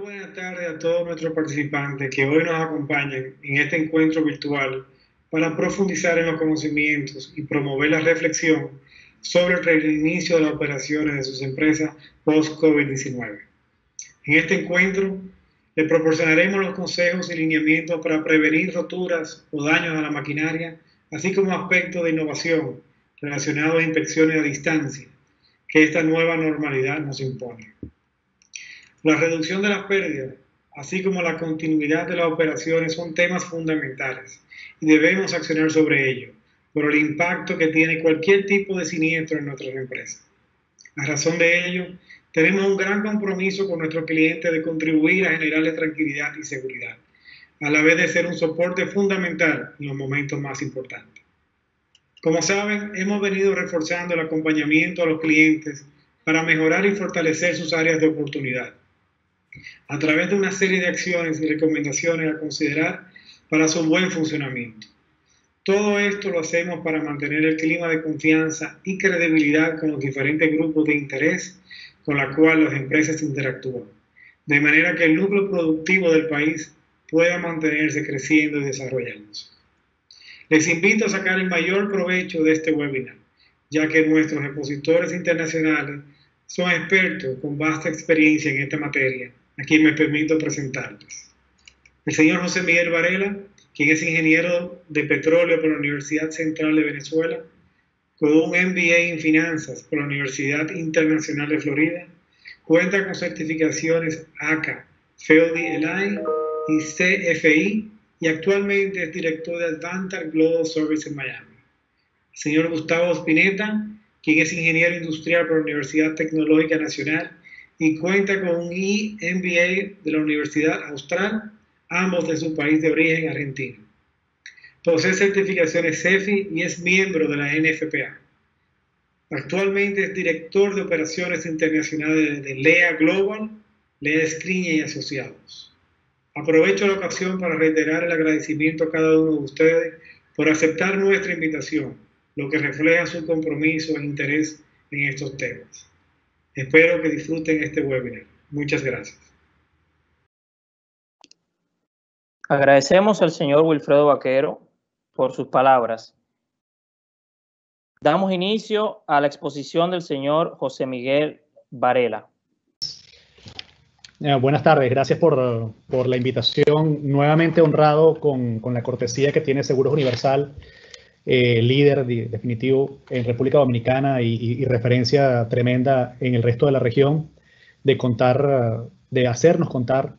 Buenas tardes a todos nuestros participantes que hoy nos acompañan en este encuentro virtual para profundizar en los conocimientos y promover la reflexión sobre el reinicio de las operaciones de sus empresas post-COVID-19. En este encuentro les proporcionaremos los consejos y lineamientos para prevenir roturas o daños a la maquinaria, así como aspectos de innovación relacionados a inspecciones a distancia que esta nueva normalidad nos impone. La reducción de las pérdidas, así como la continuidad de las operaciones, son temas fundamentales y debemos accionar sobre ello por el impacto que tiene cualquier tipo de siniestro en nuestras empresas. A razón de ello, tenemos un gran compromiso con nuestros clientes de contribuir a generarles tranquilidad y seguridad, a la vez de ser un soporte fundamental en los momentos más importantes. Como saben, hemos venido reforzando el acompañamiento a los clientes para mejorar y fortalecer sus áreas de oportunidad, a través de una serie de acciones y recomendaciones a considerar para su buen funcionamiento. Todo esto lo hacemos para mantener el clima de confianza y credibilidad con los diferentes grupos de interés con los cuales las empresas interactúan, de manera que el núcleo productivo del país pueda mantenerse creciendo y desarrollándose. Les invito a sacar el mayor provecho de este webinar, ya que nuestros expositores internacionales son expertos con vasta experiencia en esta materia, a quien me permito presentarles. El señor José Miguel Varela, quien es ingeniero de petróleo por la Universidad Central de Venezuela, con un MBA en finanzas por la Universidad Internacional de Florida, cuenta con certificaciones ACA, FEODI-LI y CFI, y actualmente es director de Advantage Global Service en Miami. El señor Gustavo Spinetta, quien es ingeniero industrial por la Universidad Tecnológica Nacional y cuenta con un MBA de la Universidad Austral, ambos de su país de origen, Argentina. Posee certificaciones CEFI y es miembro de la NFPA. Actualmente es director de operaciones internacionales de LEA Global, LEA Escriña y Asociados. Aprovecho la ocasión para reiterar el agradecimiento a cada uno de ustedes por aceptar nuestra invitación, lo que refleja su compromiso e interés en estos temas. Espero que disfruten este webinar. Muchas gracias. Agradecemos al señor Wilfredo Vaquero por sus palabras. Damos inicio a la exposición del señor José Miguel Varela. Buenas tardes, gracias por la invitación. Nuevamente honrado con la cortesía que tiene Seguros Universal, líder definitivo en República Dominicana y referencia tremenda en el resto de la región, de hacernos contar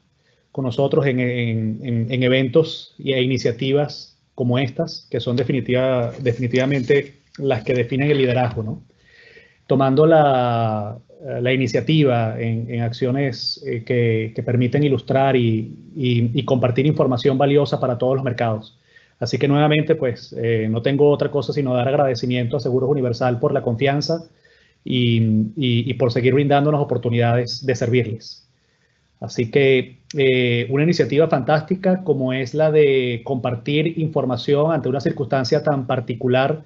con nosotros en eventos e iniciativas como estas, que son definitivamente las que definen el liderazgo, ¿no? Tomando la iniciativa en acciones que permiten ilustrar y compartir información valiosa para todos los mercados. Así que nuevamente, pues, no tengo otra cosa sino dar agradecimiento a Seguros Universal por la confianza y por seguir brindándonos oportunidades de servirles. Así que una iniciativa fantástica como es la de compartir información ante una circunstancia tan particular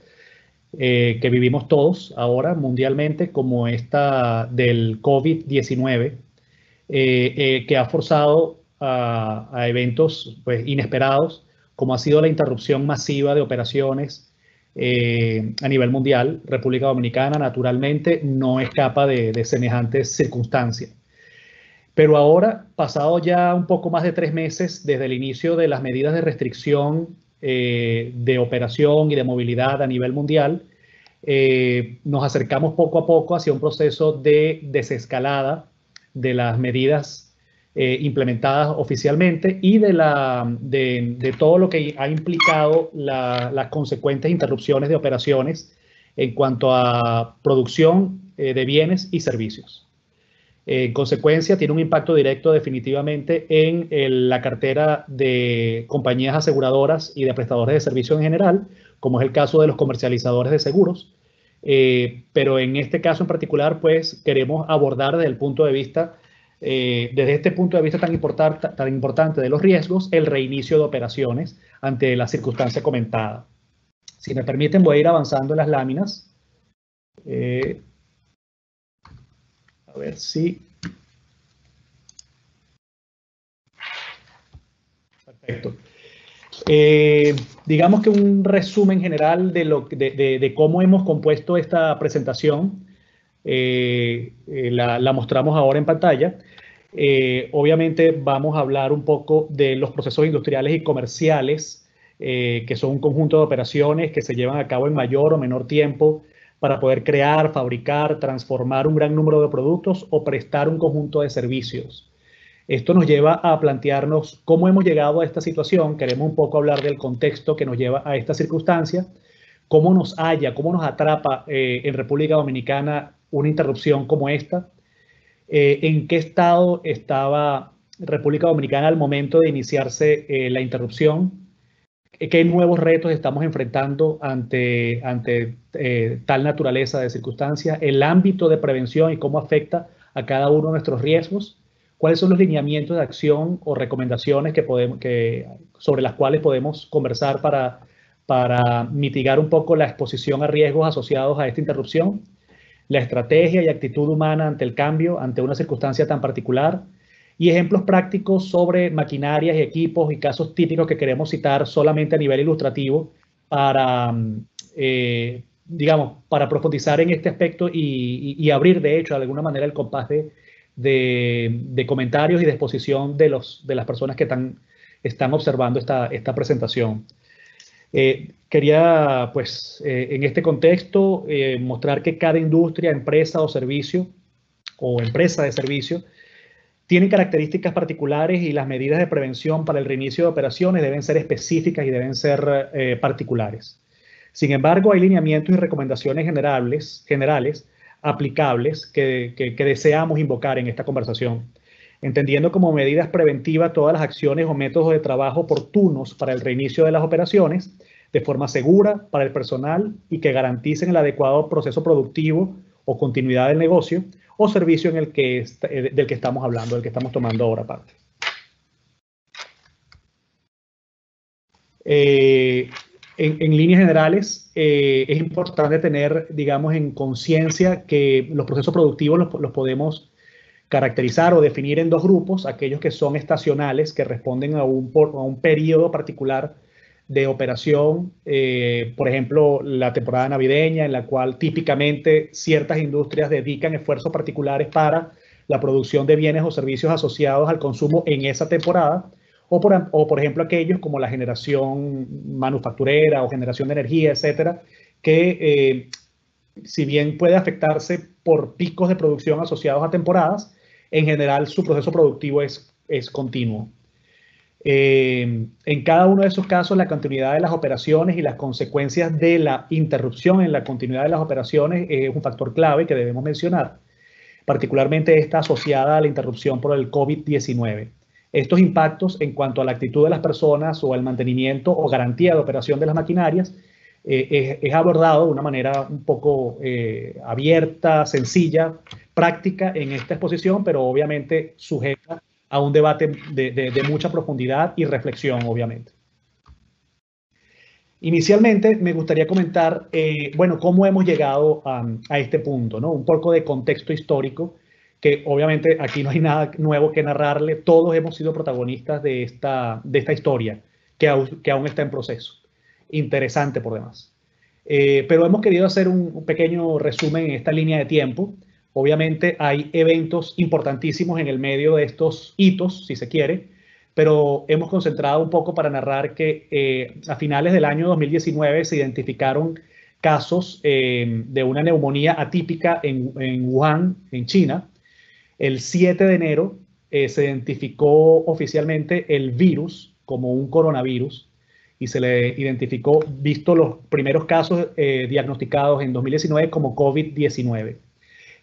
que vivimos todos ahora mundialmente, como esta del COVID-19, que ha forzado a eventos pues, inesperados, como ha sido la interrupción masiva de operaciones a nivel mundial. República Dominicana, naturalmente, no escapa de semejantes circunstancias. Pero ahora, pasado ya un poco más de 3 meses desde el inicio de las medidas de restricción de operación y de movilidad a nivel mundial, nos acercamos poco a poco hacia un proceso de desescalada de las medidas implementadas oficialmente y de todo lo que ha implicado las consecuentes interrupciones de operaciones en cuanto a producción de bienes y servicios. En consecuencia, tiene un impacto directo definitivamente en la cartera de compañías aseguradoras y de prestadores de servicios en general, como es el caso de los comercializadores de seguros. Pero en este caso en particular, pues queremos abordar desde este punto de vista tan importante de los riesgos, el reinicio de operaciones ante la circunstancia comentada. Si me permiten, voy a ir avanzando en las láminas. A ver si Perfecto. Digamos que un resumen general de cómo hemos compuesto esta presentación. La mostramos ahora en pantalla. Obviamente vamos a hablar un poco de los procesos industriales y comerciales, que son un conjunto de operaciones que se llevan a cabo en mayor o menor tiempo para poder crear, fabricar, transformar un gran número de productos o prestar un conjunto de servicios. Esto nos lleva a plantearnos cómo hemos llegado a esta situación. Queremos un poco hablar del contexto que nos lleva a esta circunstancia, cómo nos halla, cómo nos atrapa en República Dominicana una interrupción como esta, en qué estado estaba República Dominicana al momento de iniciarse la interrupción, qué nuevos retos estamos enfrentando ante tal naturaleza de circunstancias, el ámbito de prevención y cómo afecta a cada uno de nuestros riesgos, cuáles son los lineamientos de acción o recomendaciones sobre las cuales podemos conversar para mitigar un poco la exposición a riesgos asociados a esta interrupción, la estrategia y actitud humana ante el cambio, ante una circunstancia tan particular, y ejemplos prácticos sobre maquinarias y equipos y casos típicos que queremos citar solamente a nivel ilustrativo para, digamos, para profundizar en este aspecto y abrir, de hecho, de alguna manera el compás de comentarios y de exposición de las personas que están observando esta presentación. Quería, pues, en este contexto, mostrar que cada industria, empresa o servicio, o empresa de servicio, tienen características particulares y las medidas de prevención para el reinicio de operaciones deben ser específicas y deben ser particulares. Sin embargo, hay lineamientos y recomendaciones generales aplicables que deseamos invocar en esta conversación, entendiendo como medidas preventivas todas las acciones o métodos de trabajo oportunos para el reinicio de las operaciones de forma segura para el personal y que garanticen el adecuado proceso productivo o continuidad del negocio o servicio del que estamos hablando, del que estamos tomando ahora parte. En líneas generales, es importante tener, digamos, en conciencia que los procesos productivos los podemos caracterizar o definir en dos grupos: aquellos que son estacionales, que responden a un periodo particular de operación, por ejemplo, la temporada navideña, en la cual típicamente ciertas industrias dedican esfuerzos particulares para la producción de bienes o servicios asociados al consumo en esa temporada, o por ejemplo aquellos como la generación manufacturera o generación de energía, etcétera, que si bien puede afectarse por picos de producción asociados a temporadas, en general su proceso productivo es continuo. En cada uno de esos casos, la continuidad de las operaciones y las consecuencias de la interrupción en la continuidad de las operaciones es un factor clave que debemos mencionar. Particularmente está asociada a la interrupción por el COVID-19. Estos impactos en cuanto a la actitud de las personas o el mantenimiento o garantía de operación de las maquinarias es abordado de una manera un poco abierta, sencilla, práctica en esta exposición, pero obviamente sujeta a un debate de mucha profundidad y reflexión, obviamente. Inicialmente me gustaría comentar, bueno, cómo hemos llegado a este punto, ¿no? Un poco de contexto histórico, que obviamente aquí no hay nada nuevo que narrarle. Todos hemos sido protagonistas de esta historia que aún está en proceso. Interesante por demás. Pero hemos querido hacer un pequeño resumen en esta línea de tiempo. Obviamente hay eventos importantísimos en el medio de estos hitos, si se quiere, pero hemos concentrado un poco para narrar que a finales del año 2019 se identificaron casos de una neumonía atípica en Wuhan, en China. El 7 de enero se identificó oficialmente el virus como un coronavirus y se le identificó, visto los primeros casos diagnosticados en 2019 como COVID-19.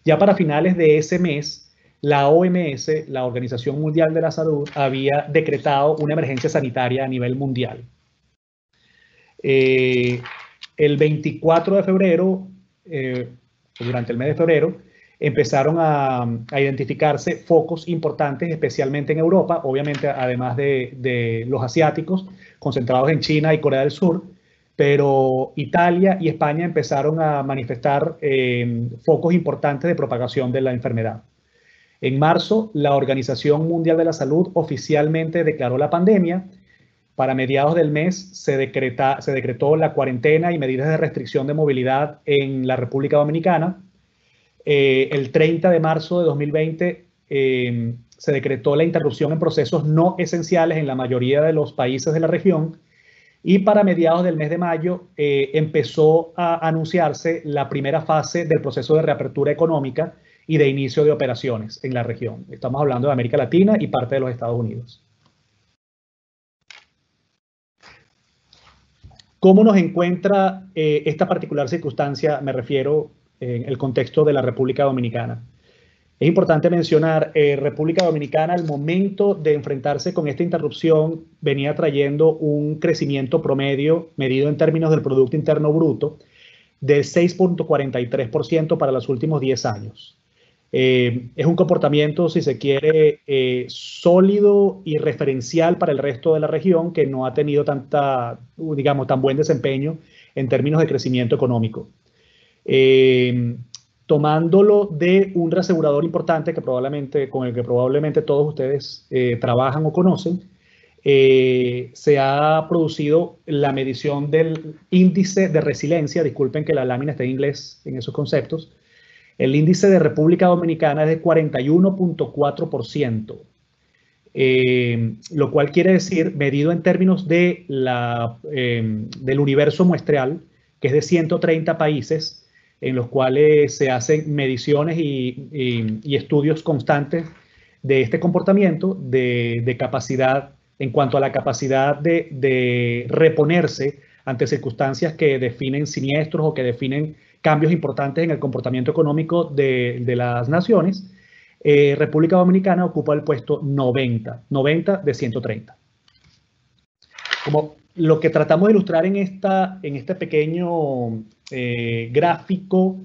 Ya para finales de ese mes, la OMS, la Organización Mundial de la Salud, había decretado una emergencia sanitaria a nivel mundial. El 24 de febrero, durante el mes de febrero, empezaron a identificarse focos importantes, especialmente en Europa, obviamente además de los asiáticos, concentrados en China y Corea del Sur, pero Italia y España empezaron a manifestar focos importantes de propagación de la enfermedad. En marzo, la Organización Mundial de la Salud oficialmente declaró la pandemia Para mediados del mes se decretó la cuarentena y medidas de restricción de movilidad en la República Dominicana. El 30 de marzo de 2020 se decretó la interrupción en procesos no esenciales en la mayoría de los países de la región. Y para mediados del mes de mayo empezó a anunciarse la primera fase del proceso de reapertura económica y de inicio de operaciones en la región. Estamos hablando de América Latina y parte de los Estados Unidos. ¿Cómo nos encuentra esta particular circunstancia? Me refiero en el contexto de la República Dominicana. Es importante mencionar, República Dominicana al momento de enfrentarse con esta interrupción venía trayendo un crecimiento promedio medido en términos del Producto Interno Bruto del 6.43% para los últimos 10 años. Es un comportamiento, si se quiere, sólido y referencial para el resto de la región que no ha tenido tan buen desempeño en términos de crecimiento económico. Tomándolo de un reasegurador importante con el que probablemente todos ustedes trabajan o conocen, se ha producido la medición del índice de resiliencia. Disculpen que la lámina esté en inglés en esos conceptos. El índice de República Dominicana es de 41.4%, lo cual quiere decir, medido en términos de del universo muestreal, que es de 130 países, en los cuales se hacen mediciones y estudios constantes de este comportamiento, de capacidad, en cuanto a la capacidad de reponerse ante circunstancias que definen siniestros o que definen cambios importantes en el comportamiento económico de las naciones. República Dominicana ocupa el puesto 90 de 130. Como lo que tratamos de ilustrar en este pequeño gráfico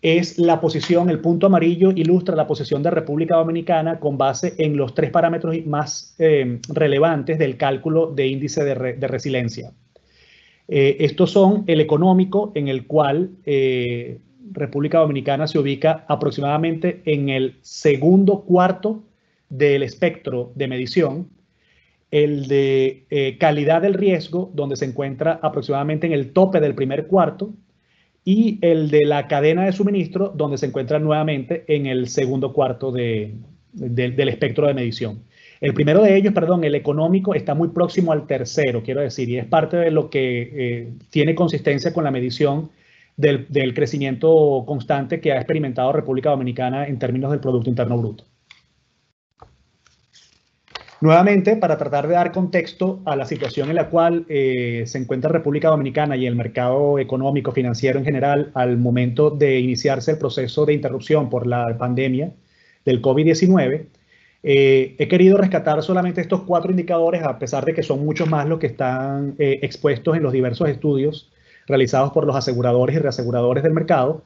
es la posición, el punto amarillo ilustra la posición de República Dominicana con base en los 3 parámetros más relevantes del cálculo de índice de resiliencia. Estos son el económico, en el cual República Dominicana se ubica aproximadamente en el segundo cuarto del espectro de medición, el de calidad del riesgo, donde se encuentra aproximadamente en el tope del primer cuarto, y el de la cadena de suministro, donde se encuentra nuevamente en el segundo cuarto del espectro de medición. El primero de ellos, perdón, el económico, está muy próximo al tercero, quiero decir, y es parte de lo que tiene consistencia con la medición del crecimiento constante que ha experimentado República Dominicana en términos del Producto Interno Bruto. Nuevamente, para tratar de dar contexto a la situación en la cual se encuentra República Dominicana y el mercado económico financiero en general al momento de iniciarse el proceso de interrupción por la pandemia del COVID-19, he querido rescatar solamente estos 4 indicadores, a pesar de que son muchos más los que están expuestos en los diversos estudios realizados por los aseguradores y reaseguradores del mercado,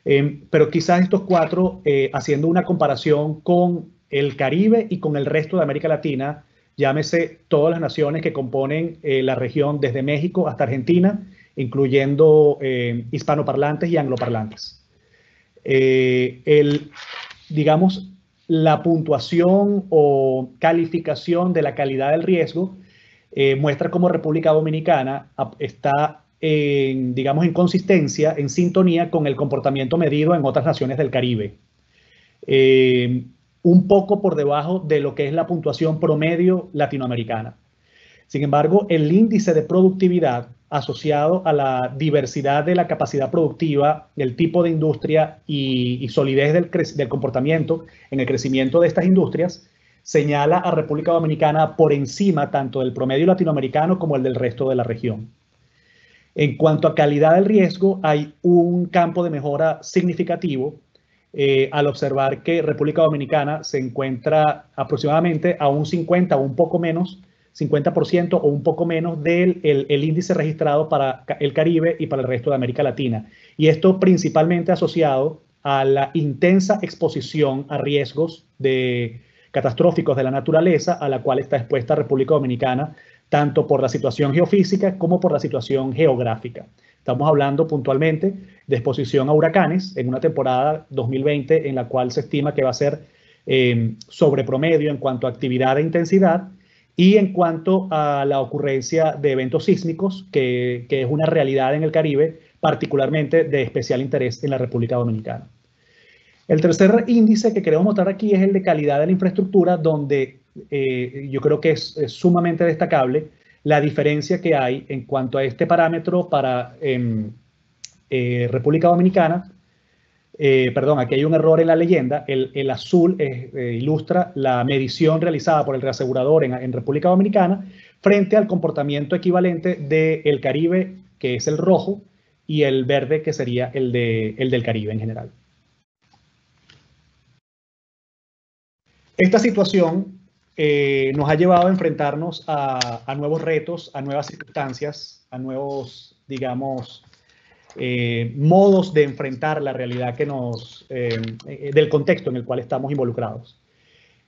pero quizás estos 4, haciendo una comparación con el Caribe y con el resto de América Latina, llámese todas las naciones que componen la región desde México hasta Argentina, incluyendo hispanoparlantes y angloparlantes. Digamos, la puntuación o calificación de la calidad del riesgo muestra cómo República Dominicana está digamos, en consistencia, en sintonía con el comportamiento medido en otras naciones del Caribe. Un poco por debajo de lo que es la puntuación promedio latinoamericana. Sin embargo, el índice de productividad asociado a la diversidad de la capacidad productiva, el tipo de industria y solidez del comportamiento en el crecimiento de estas industrias, señala a República Dominicana por encima tanto del promedio latinoamericano como el del resto de la región. En cuanto a calidad del riesgo, hay un campo de mejora significativo al observar que República Dominicana se encuentra aproximadamente a un 50 o un poco menos, 50% o un poco menos del índice registrado para el Caribe y para el resto de América Latina. Y esto principalmente asociado a la intensa exposición a riesgos catastróficos de la naturaleza a la cual está expuesta República Dominicana, tanto por la situación geofísica como por la situación geográfica. Estamos hablando puntualmente de exposición a huracanes en una temporada 2020 en la cual se estima que va a ser sobre promedio en cuanto a actividad e intensidad, Y en cuanto a la ocurrencia de eventos sísmicos, que es una realidad en el Caribe, particularmente de especial interés en la República Dominicana. El tercer índice que queremos mostrar aquí es el de calidad de la infraestructura, donde yo creo que es sumamente destacable la diferencia que hay en cuanto a este parámetro para República Dominicana. Perdón, aquí hay un error en la leyenda. El azul ilustra la medición realizada por el reasegurador en República Dominicana frente al comportamiento equivalente del Caribe, que es el rojo, y el verde, que sería el del Caribe en general. Esta situación nos ha llevado a enfrentarnos a nuevos retos, a nuevas circunstancias, a nuevos, digamos, modos de enfrentar la realidad del contexto en el cual estamos involucrados.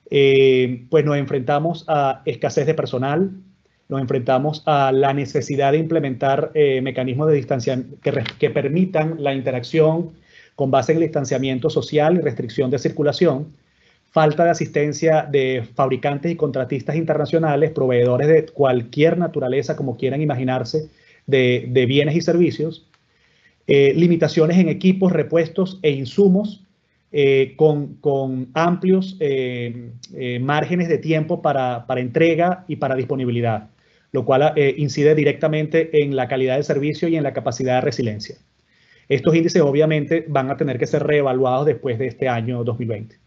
Pues nos enfrentamos a escasez de personal, nos enfrentamos a la necesidad de implementar mecanismos de distanciamiento que permitan la interacción con base en el distanciamiento social y restricción de circulación, falta de asistencia de fabricantes y contratistas internacionales, proveedores de cualquier naturaleza, como quieran imaginarse, de bienes y servicios, limitaciones en equipos, repuestos e insumos, con amplios márgenes de tiempo para entrega y para disponibilidad, lo cual incide directamente en la calidad del servicio y en la capacidad de resiliencia. Estos índices obviamente van a tener que ser reevaluados después de este año 2020.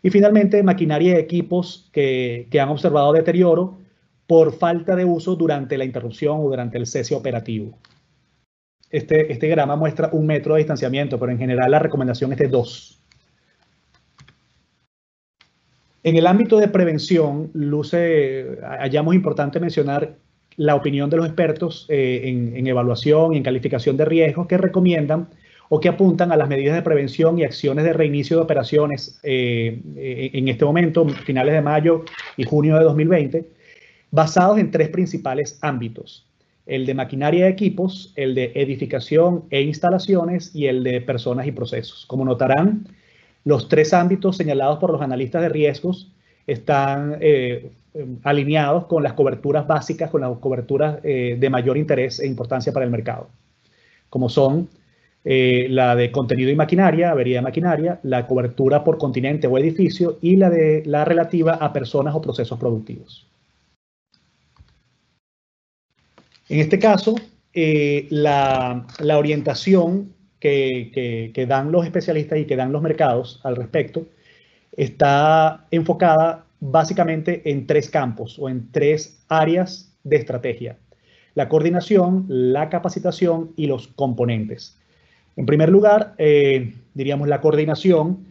Y finalmente, maquinaria y equipos que han observado deterioro por falta de uso durante la interrupción o durante el cese operativo. Este diagrama muestra 1 metro de distanciamiento, pero en general la recomendación es de 2. En el ámbito de prevención, hallamos importante mencionar la opinión de los expertos en evaluación y en calificación de riesgos, que recomiendan o que apuntan a las medidas de prevención y acciones de reinicio de operaciones en este momento, finales de mayo y junio de 2020, basados en 3 principales ámbitos: el de maquinaria y equipos, el de edificación e instalaciones y el de personas y procesos. Como notarán, los 3 ámbitos señalados por los analistas de riesgos están alineados con las coberturas básicas, con las coberturas de mayor interés e importancia para el mercado, como son la de contenido y maquinaria, avería de maquinaria, la cobertura por continente o edificio y la relativa a personas o procesos productivos. En este caso, la orientación que dan los especialistas y que dan los mercados al respecto está enfocada básicamente en 3 campos o en 3 áreas de estrategia: la coordinación, la capacitación y los componentes. En primer lugar, diríamos, la coordinación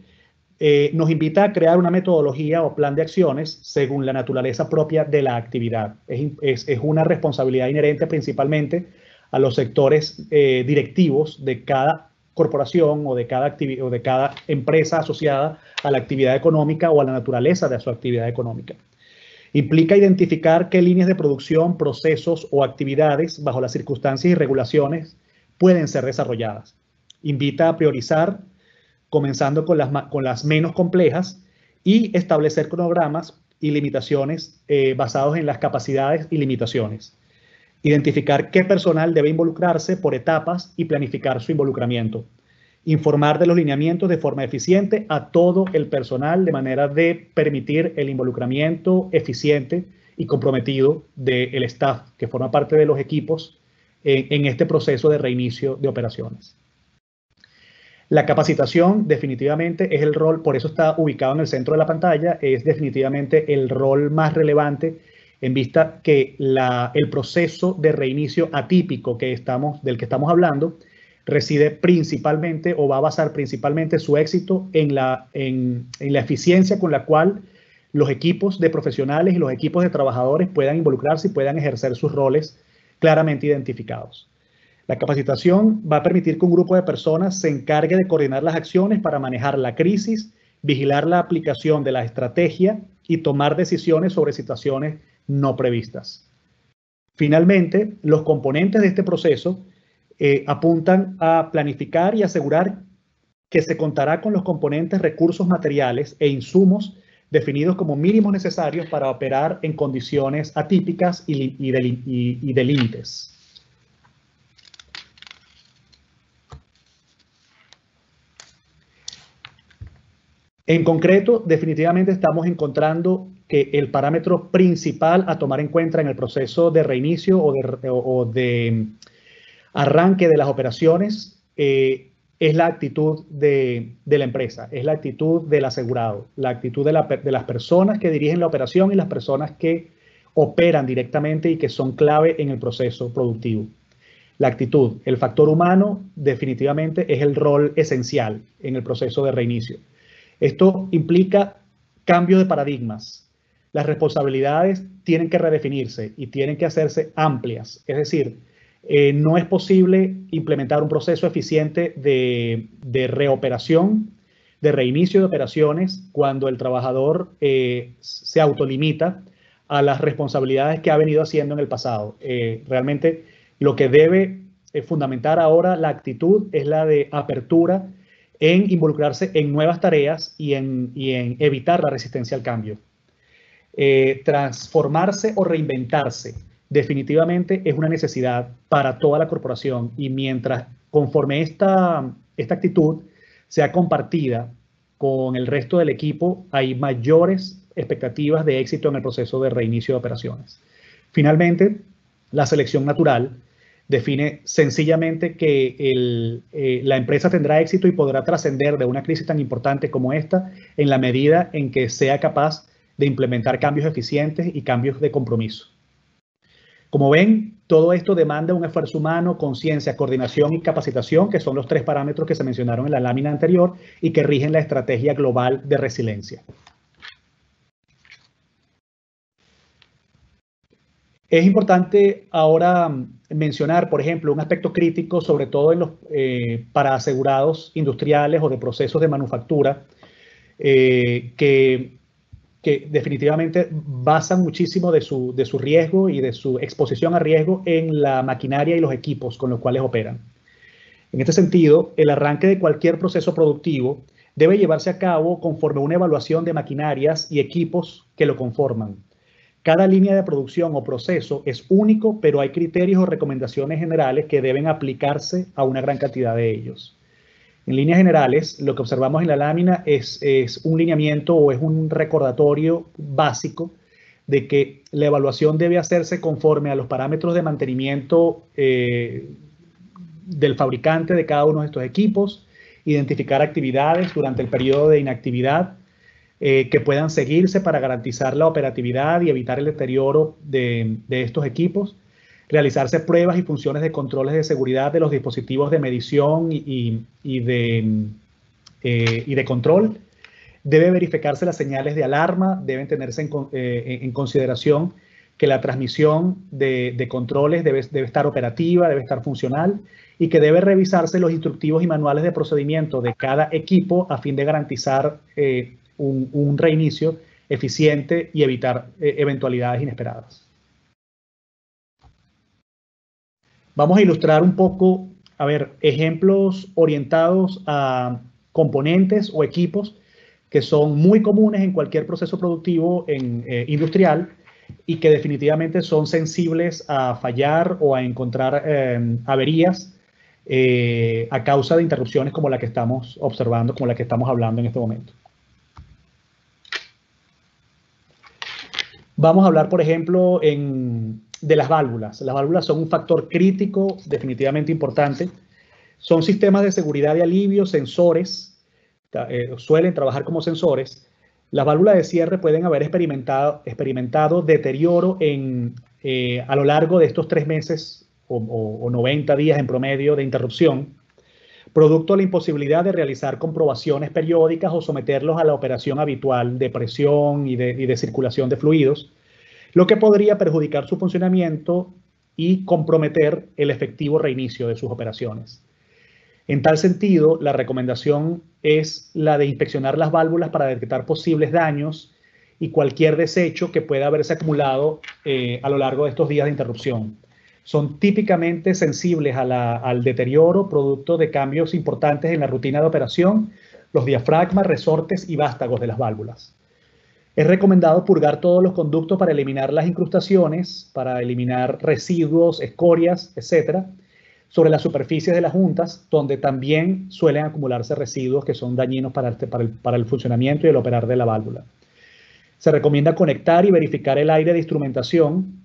nos invita a crear una metodología o plan de acciones según la naturaleza propia de la actividad. Es una responsabilidad inherente principalmente a los sectores directivos de cada corporación o de cada empresa asociada a la actividad económica o a la naturaleza de su actividad económica. Implica identificar qué líneas de producción, procesos o actividades bajo las circunstancias y regulaciones pueden ser desarrolladas. Invita a priorizar, comenzando con las menos complejas, y establecer cronogramas y limitaciones basados en las capacidades y limitaciones. Identificar qué personal debe involucrarse por etapas y planificar su involucramiento. Informar de los lineamientos de forma eficiente a todo el personal de manera de permitir el involucramiento eficiente y comprometido del staff que forma parte de los equipos en este proceso de reinicio de operaciones. La capacitación definitivamente es el rol, por eso está ubicado en el centro de la pantalla, es definitivamente el rol más relevante en vista que el proceso de reinicio atípico del que estamos hablando reside principalmente o va a basar principalmente su éxito en la eficiencia con la cual los equipos de profesionales y los equipos de trabajadores puedan involucrarse y puedan ejercer sus roles claramente identificados. La capacitación va a permitir que un grupo de personas se encargue de coordinar las acciones para manejar la crisis, vigilar la aplicación de la estrategia y tomar decisiones sobre situaciones no previstas. Finalmente, los componentes de este proceso apuntan a planificar y asegurar que se contará con los componentes, recursos materiales e insumos definidos como mínimos necesarios para operar en condiciones atípicas y de límites. En concreto, definitivamente estamos encontrando que el parámetro principal a tomar en cuenta en el proceso de reinicio o de arranque de las operaciones es la actitud de la empresa, es la actitud del asegurado, la actitud de las personas que dirigen la operación y las personas que operan directamente y que son clave en el proceso productivo. La actitud, el factor humano, definitivamente es el rol esencial en el proceso de reinicio. Esto implica cambio de paradigmas. Las responsabilidades tienen que redefinirse y tienen que hacerse amplias. Es decir, no es posible implementar un proceso eficiente de reoperación, de reinicio de operaciones, cuando el trabajador se autolimita a las responsabilidades que ha venido haciendo en el pasado. Realmente lo que debe fundamentar ahora la actitud es la de apertura en involucrarse en nuevas tareas y en evitar la resistencia al cambio. Transformarse o reinventarse definitivamente es una necesidad para toda la corporación, y mientras, conforme esta actitud sea compartida con el resto del equipo, hay mayores expectativas de éxito en el proceso de reinicio de operaciones. Finalmente, la selección natural define sencillamente que la empresa tendrá éxito y podrá trascender de una crisis tan importante como esta en la medida en que sea capaz de implementar cambios eficientes y cambios de compromiso. Como ven, todo esto demanda un esfuerzo humano, conciencia, coordinación y capacitación, que son los 3 parámetros que se mencionaron en la lámina anterior y que rigen la estrategia global de resiliencia. Es importante ahora mencionar, por ejemplo, un aspecto crítico, sobre todo para asegurados industriales o de procesos de manufactura, que definitivamente basan muchísimo de su riesgo y de su exposición a riesgo en la maquinaria y los equipos con los cuales operan. En este sentido, el arranque de cualquier proceso productivo debe llevarse a cabo conforme a una evaluación de maquinarias y equipos que lo conforman. Cada línea de producción o proceso es único, pero hay criterios o recomendaciones generales que deben aplicarse a una gran cantidad de ellos. En líneas generales, lo que observamos en la lámina es un lineamiento o es un recordatorio básico de que la evaluación debe hacerse conforme a los parámetros de mantenimiento del fabricante de cada uno de estos equipos, identificar actividades durante el periodo de inactividad que puedan seguirse para garantizar la operatividad y evitar el deterioro de estos equipos, realizarse pruebas y funciones de controles de seguridad de los dispositivos de medición y de control. Debe verificarse las señales de alarma, deben tenerse en consideración que la transmisión de controles debe estar operativa, debe estar funcional, y que debe revisarse los instructivos y manuales de procedimiento de cada equipo a fin de garantizar un reinicio eficiente y evitar eventualidades inesperadas. Vamos a ilustrar un poco, ejemplos orientados a componentes o equipos que son muy comunes en cualquier proceso productivo industrial y que definitivamente son sensibles a fallar o a encontrar averías a causa de interrupciones como la que estamos observando, como la que estamos hablando en este momento. Vamos a hablar, por ejemplo, de las válvulas. Las válvulas son un factor crítico, definitivamente importante. Son sistemas de seguridad y alivio, sensores, suelen trabajar como sensores. Las válvulas de cierre pueden haber experimentado deterioro a lo largo de estos 3 meses o 90 días en promedio de interrupción, producto de la imposibilidad de realizar comprobaciones periódicas o someterlos a la operación habitual de presión y de circulación de fluidos, lo que podría perjudicar su funcionamiento y comprometer el efectivo reinicio de sus operaciones. En tal sentido, la recomendación es la de inspeccionar las válvulas para detectar posibles daños y cualquier desecho que pueda haberse acumulado a lo largo de estos días de interrupción. Son típicamente sensibles al deterioro producto de cambios importantes en la rutina de operación, los diafragmas, resortes y vástagos de las válvulas. Es recomendado purgar todos los conductos para eliminar las incrustaciones, para eliminar residuos, escorias, etc., sobre las superficies de las juntas, donde también suelen acumularse residuos que son dañinos para el funcionamiento y el operar de la válvula. Se recomienda conectar y verificar el aire de instrumentación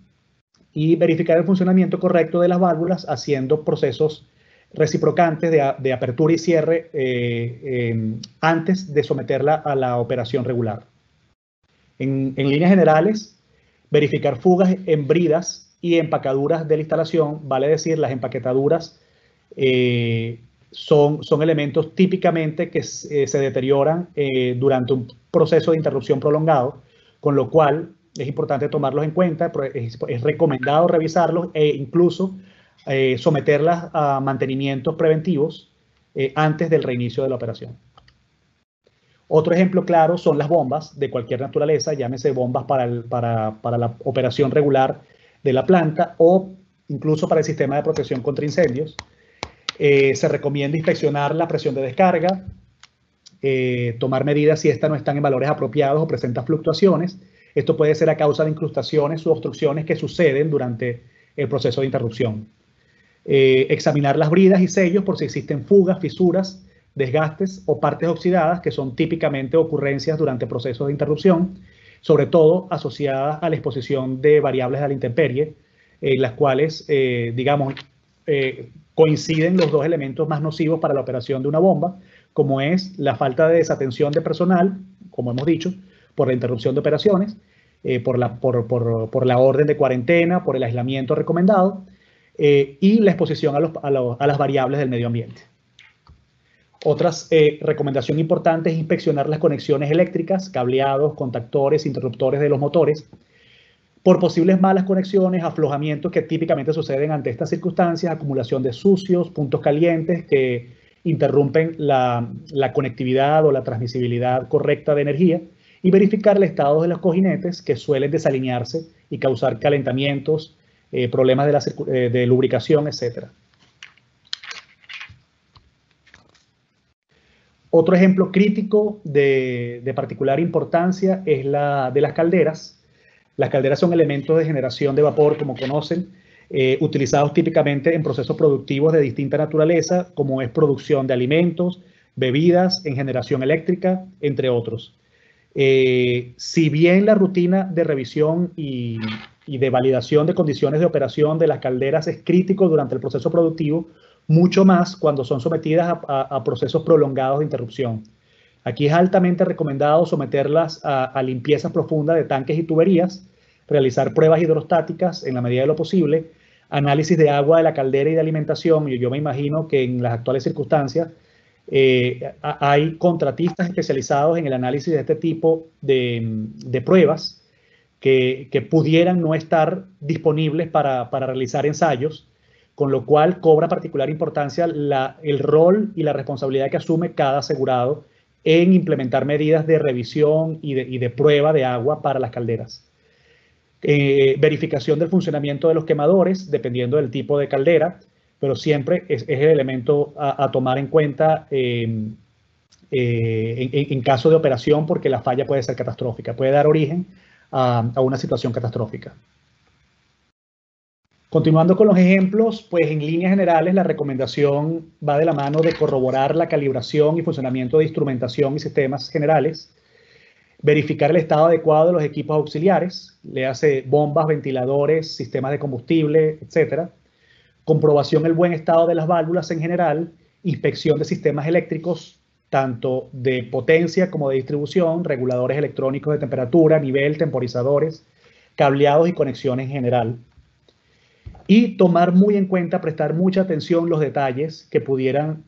y verificar el funcionamiento correcto de las válvulas haciendo procesos reciprocantes de apertura y cierre antes de someterla a la operación regular. En líneas generales, verificar fugas en bridas y empaquetaduras de la instalación, vale decir, las empaquetaduras son elementos típicamente que se deterioran durante un proceso de interrupción prolongado, con lo cual es importante tomarlos en cuenta, es recomendado revisarlos e incluso someterlas a mantenimientos preventivos antes del reinicio de la operación. Otro ejemplo claro son las bombas de cualquier naturaleza, llámese bombas para la operación regular de la planta o incluso para el sistema de protección contra incendios. Se recomienda inspeccionar la presión de descarga, tomar medidas si estas no están en valores apropiados o presentan fluctuaciones. Esto puede ser a causa de incrustaciones u obstrucciones que suceden durante el proceso de interrupción. Examinar las bridas y sellos por si existen fugas, fisuras, desgastes o partes oxidadas, que son típicamente ocurrencias durante procesos de interrupción, sobre todo asociadas a la exposición de variables a la intemperie, en las cuales, coinciden los dos elementos más nocivos para la operación de una bomba, como es la falta de desatención de personal, como hemos dicho, por la interrupción de operaciones, por la orden de cuarentena, por el aislamiento recomendado, y la exposición a las variables del medio ambiente. Otras recomendación importante es inspeccionar las conexiones eléctricas, cableados, contactores, interruptores de los motores, por posibles malas conexiones, aflojamientos que típicamente suceden ante estas circunstancias, acumulación de sucios, puntos calientes que interrumpen la conectividad o la transmisibilidad correcta de energía, y verificar el estado de los cojinetes que suelen desalinearse y causar calentamientos, problemas de lubricación, etc. Otro ejemplo crítico de particular importancia es la de las calderas. Las calderas son elementos de generación de vapor, como conocen, utilizados típicamente en procesos productivos de distinta naturaleza, como es producción de alimentos, bebidas, en generación eléctrica, entre otros. Si bien la rutina de revisión y de validación de condiciones de operación de las calderas es crítico durante el proceso productivo, mucho más cuando son sometidas a procesos prolongados de interrupción. Aquí es altamente recomendado someterlas a limpiezas profundas de tanques y tuberías, realizar pruebas hidrostáticas en la medida de lo posible, análisis de agua de la caldera y de alimentación. Yo me imagino que en las actuales circunstancias hay contratistas especializados en el análisis de este tipo de pruebas que pudieran no estar disponibles para realizar ensayos, con lo cual cobra particular importancia el rol y la responsabilidad que asume cada asegurado en implementar medidas de revisión y de prueba de agua para las calderas. Verificación del funcionamiento de los quemadores, dependiendo del tipo de caldera, pero siempre es el elemento a tomar en cuenta en caso de operación, porque la falla puede ser catastrófica, puede dar origen a una situación catastrófica. Continuando con los ejemplos, pues en líneas generales la recomendación va de la mano de corroborar la calibración y funcionamiento de instrumentación y sistemas generales, verificar el estado adecuado de los equipos auxiliares, le hace bombas, ventiladores, sistemas de combustible, etc. Comprobación del buen estado de las válvulas en general, inspección de sistemas eléctricos, tanto de potencia como de distribución, reguladores electrónicos de temperatura, nivel, temporizadores, cableados y conexiones en general. Y tomar muy en cuenta, prestar mucha atención los detalles que pudieran,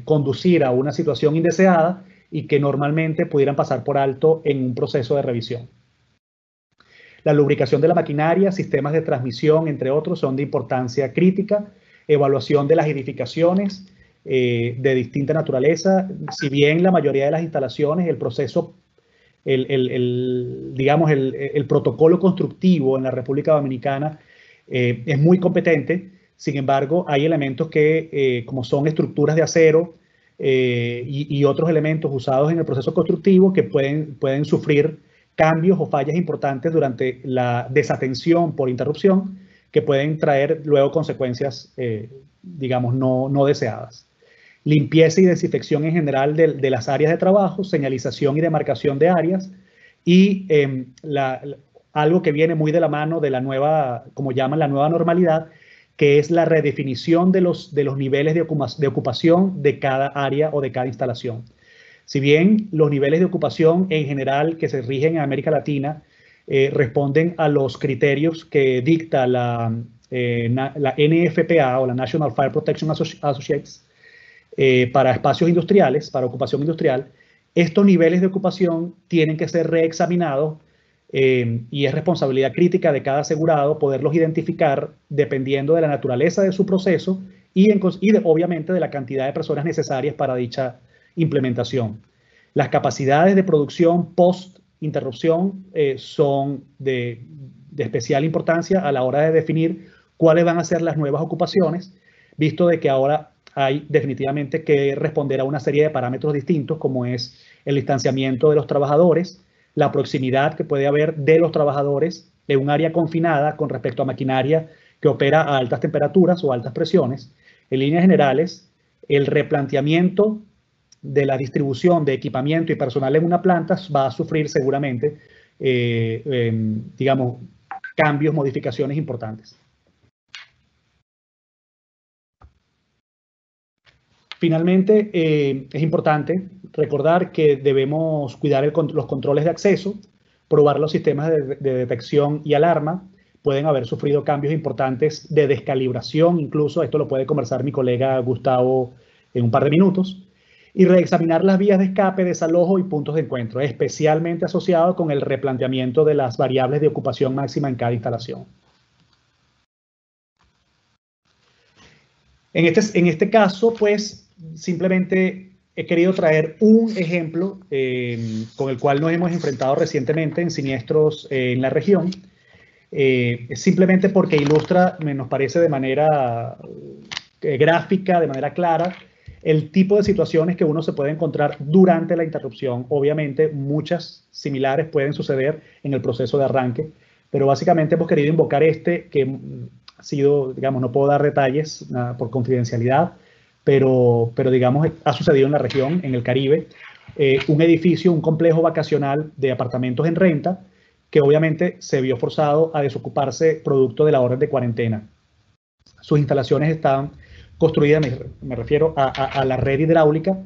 conducir a una situación indeseada y que normalmente pudieran pasar por alto en un proceso de revisión. La lubricación de la maquinaria, sistemas de transmisión, entre otros, son de importancia crítica. Evaluación de las edificaciones de distinta naturaleza. Si bien la mayoría de las instalaciones, el proceso, el protocolo constructivo en la República Dominicana es muy competente, sin embargo, hay elementos que, como son estructuras de acero, y otros elementos usados en el proceso constructivo que pueden sufrir cambios o fallas importantes durante la desatención por interrupción que pueden traer luego consecuencias, digamos, no deseadas. Limpieza y desinfección en general de las áreas de trabajo, señalización y demarcación de áreas y algo que viene muy de la mano de la nueva, como llaman, la nueva normalidad, que es la redefinición de los niveles de ocupación de cada área o de cada instalación. Si bien los niveles de ocupación en general que se rigen en América Latina responden a los criterios que dicta la NFPA o la National Fire Protection Associates para espacios industriales, para ocupación industrial, estos niveles de ocupación tienen que ser reexaminados y es responsabilidad crítica de cada asegurado poderlos identificar dependiendo de la naturaleza de su proceso y obviamente de la cantidad de personas necesarias para dicha implementación. Las capacidades de producción post-interrupción son de especial importancia a la hora de definir cuáles van a ser las nuevas ocupaciones, visto de que ahora hay definitivamente que responder a una serie de parámetros distintos, como es el distanciamiento de los trabajadores, la proximidad que puede haber de los trabajadores en un área confinada con respecto a maquinaria que opera a altas temperaturas o altas presiones. En líneas generales, el replanteamiento de la distribución de equipamiento y personal en una planta va a sufrir seguramente, digamos, cambios, modificaciones importantes. Finalmente, es importante recordar que debemos cuidar los controles de acceso, probar los sistemas de detección y alarma. Pueden haber sufrido cambios importantes de descalibración, incluso esto lo puede conversar mi colega Gustavo en un par de minutos. Y reexaminar las vías de escape, desalojo y puntos de encuentro, especialmente asociado con el replanteamiento de las variables de ocupación máxima en cada instalación. En este caso, pues, simplemente he querido traer un ejemplo con el cual nos hemos enfrentado recientemente en siniestros en la región, simplemente porque ilustra, nos parece de manera gráfica, de manera clara, el tipo de situaciones que uno se puede encontrar durante la interrupción. Obviamente, muchas similares pueden suceder en el proceso de arranque, pero básicamente hemos querido invocar que ha sido, digamos, no puedo dar detalles por confidencialidad, pero digamos, ha sucedido en la región, en el Caribe, un edificio, un complejo vacacional de apartamentos en renta, que obviamente se vio forzado a desocuparse producto de la orden de cuarentena. Sus instalaciones están construidas, me refiero a la red hidráulica,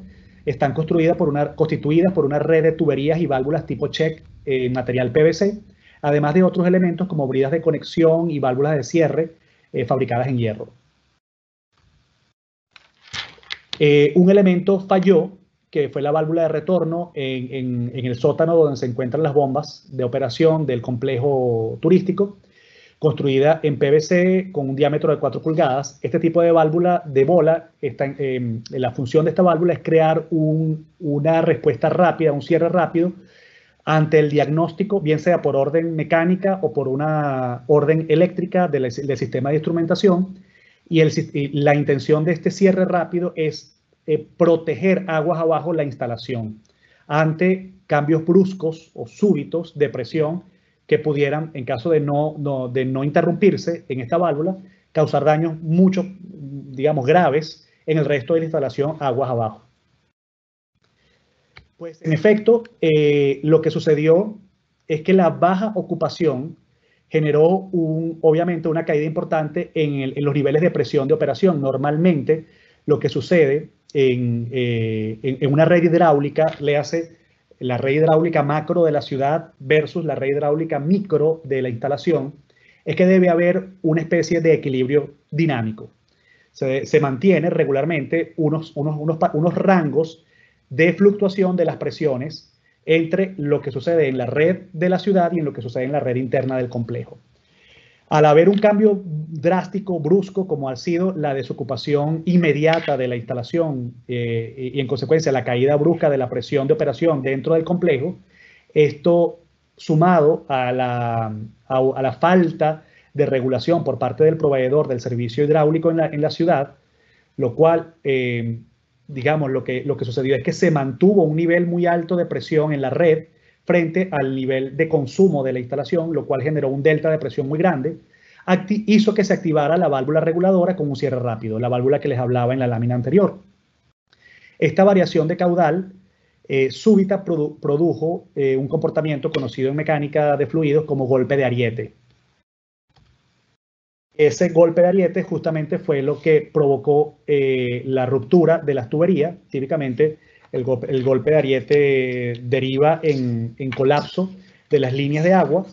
están constituidas por una red de tuberías y válvulas tipo check en material PVC, además de otros elementos como bridas de conexión y válvulas de cierre fabricadas en hierro. Un elemento falló, que fue la válvula de retorno en el sótano donde se encuentran las bombas de operación del complejo turístico, construida en PVC con un diámetro de 4 pulgadas. Este tipo de válvula de bola, la función de esta válvula es crear una respuesta rápida, un cierre rápido ante el diagnóstico, bien sea por orden mecánica o por una orden eléctrica del sistema de instrumentación. Y la intención de este cierre rápido es proteger aguas abajo la instalación ante cambios bruscos o súbitos de presión que pudieran, en caso de no interrumpirse en esta válvula, causar daños mucho, digamos, graves en el resto de la instalación aguas abajo. Pues, en efecto, lo que sucedió es que la baja ocupación generó obviamente una caída importante en los niveles de presión de operación. Normalmente, lo que sucede en una red hidráulica, léase la red hidráulica macro de la ciudad versus la red hidráulica micro de la instalación, es que debe haber una especie de equilibrio dinámico. Se mantiene regularmente unos rangos de fluctuación de las presiones entre lo que sucede en la red de la ciudad y en lo que sucede en la red interna del complejo. Al haber un cambio drástico, brusco, como ha sido la desocupación inmediata de la instalación y en consecuencia la caída brusca de la presión de operación dentro del complejo, esto sumado a la falta de regulación por parte del proveedor del servicio hidráulico en la ciudad, lo cual digamos, lo que sucedió es que se mantuvo un nivel muy alto de presión en la red frente al nivel de consumo de la instalación, lo cual generó un delta de presión muy grande, hizo que se activara la válvula reguladora con un cierre rápido, la válvula que les hablaba en la lámina anterior. Esta variación de caudal súbita produjo un comportamiento conocido en mecánica de fluidos como golpe de ariete. Ese golpe de ariete justamente fue lo que provocó la ruptura de las tuberías. Típicamente el golpe de ariete deriva en colapso de las líneas de agua,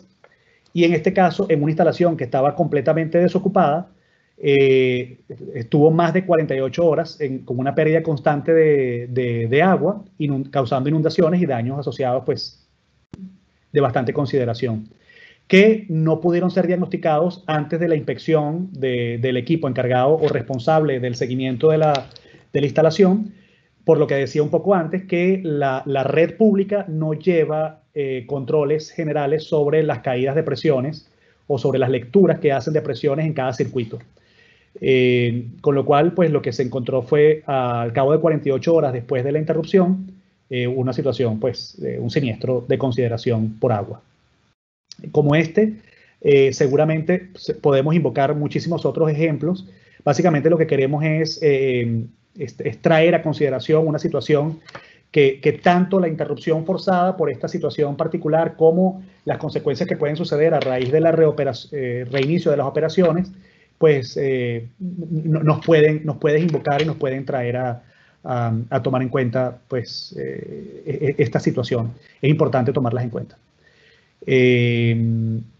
y en este caso, en una instalación que estaba completamente desocupada, estuvo más de 48 horas con una pérdida constante de agua, causando inundaciones y daños asociados, pues, de bastante consideración, que no pudieron ser diagnosticados antes de la inspección del equipo encargado o responsable del seguimiento de la instalación, por lo que decía un poco antes, que la red pública no lleva controles generales sobre las caídas de presiones o sobre las lecturas que hacen de presiones en cada circuito. Con lo cual, pues lo que se encontró fue, al cabo de 48 horas después de la interrupción, una situación, pues, un siniestro de consideración por agua. Como seguramente podemos invocar muchísimos otros ejemplos. Básicamente lo que queremos es traer a consideración una situación que tanto la interrupción forzada por esta situación particular como las consecuencias que pueden suceder a raíz de la reinicio de las operaciones, pues nos pueden invocar y nos pueden traer a tomar en cuenta, pues, esta situación. Es importante tomarlas en cuenta.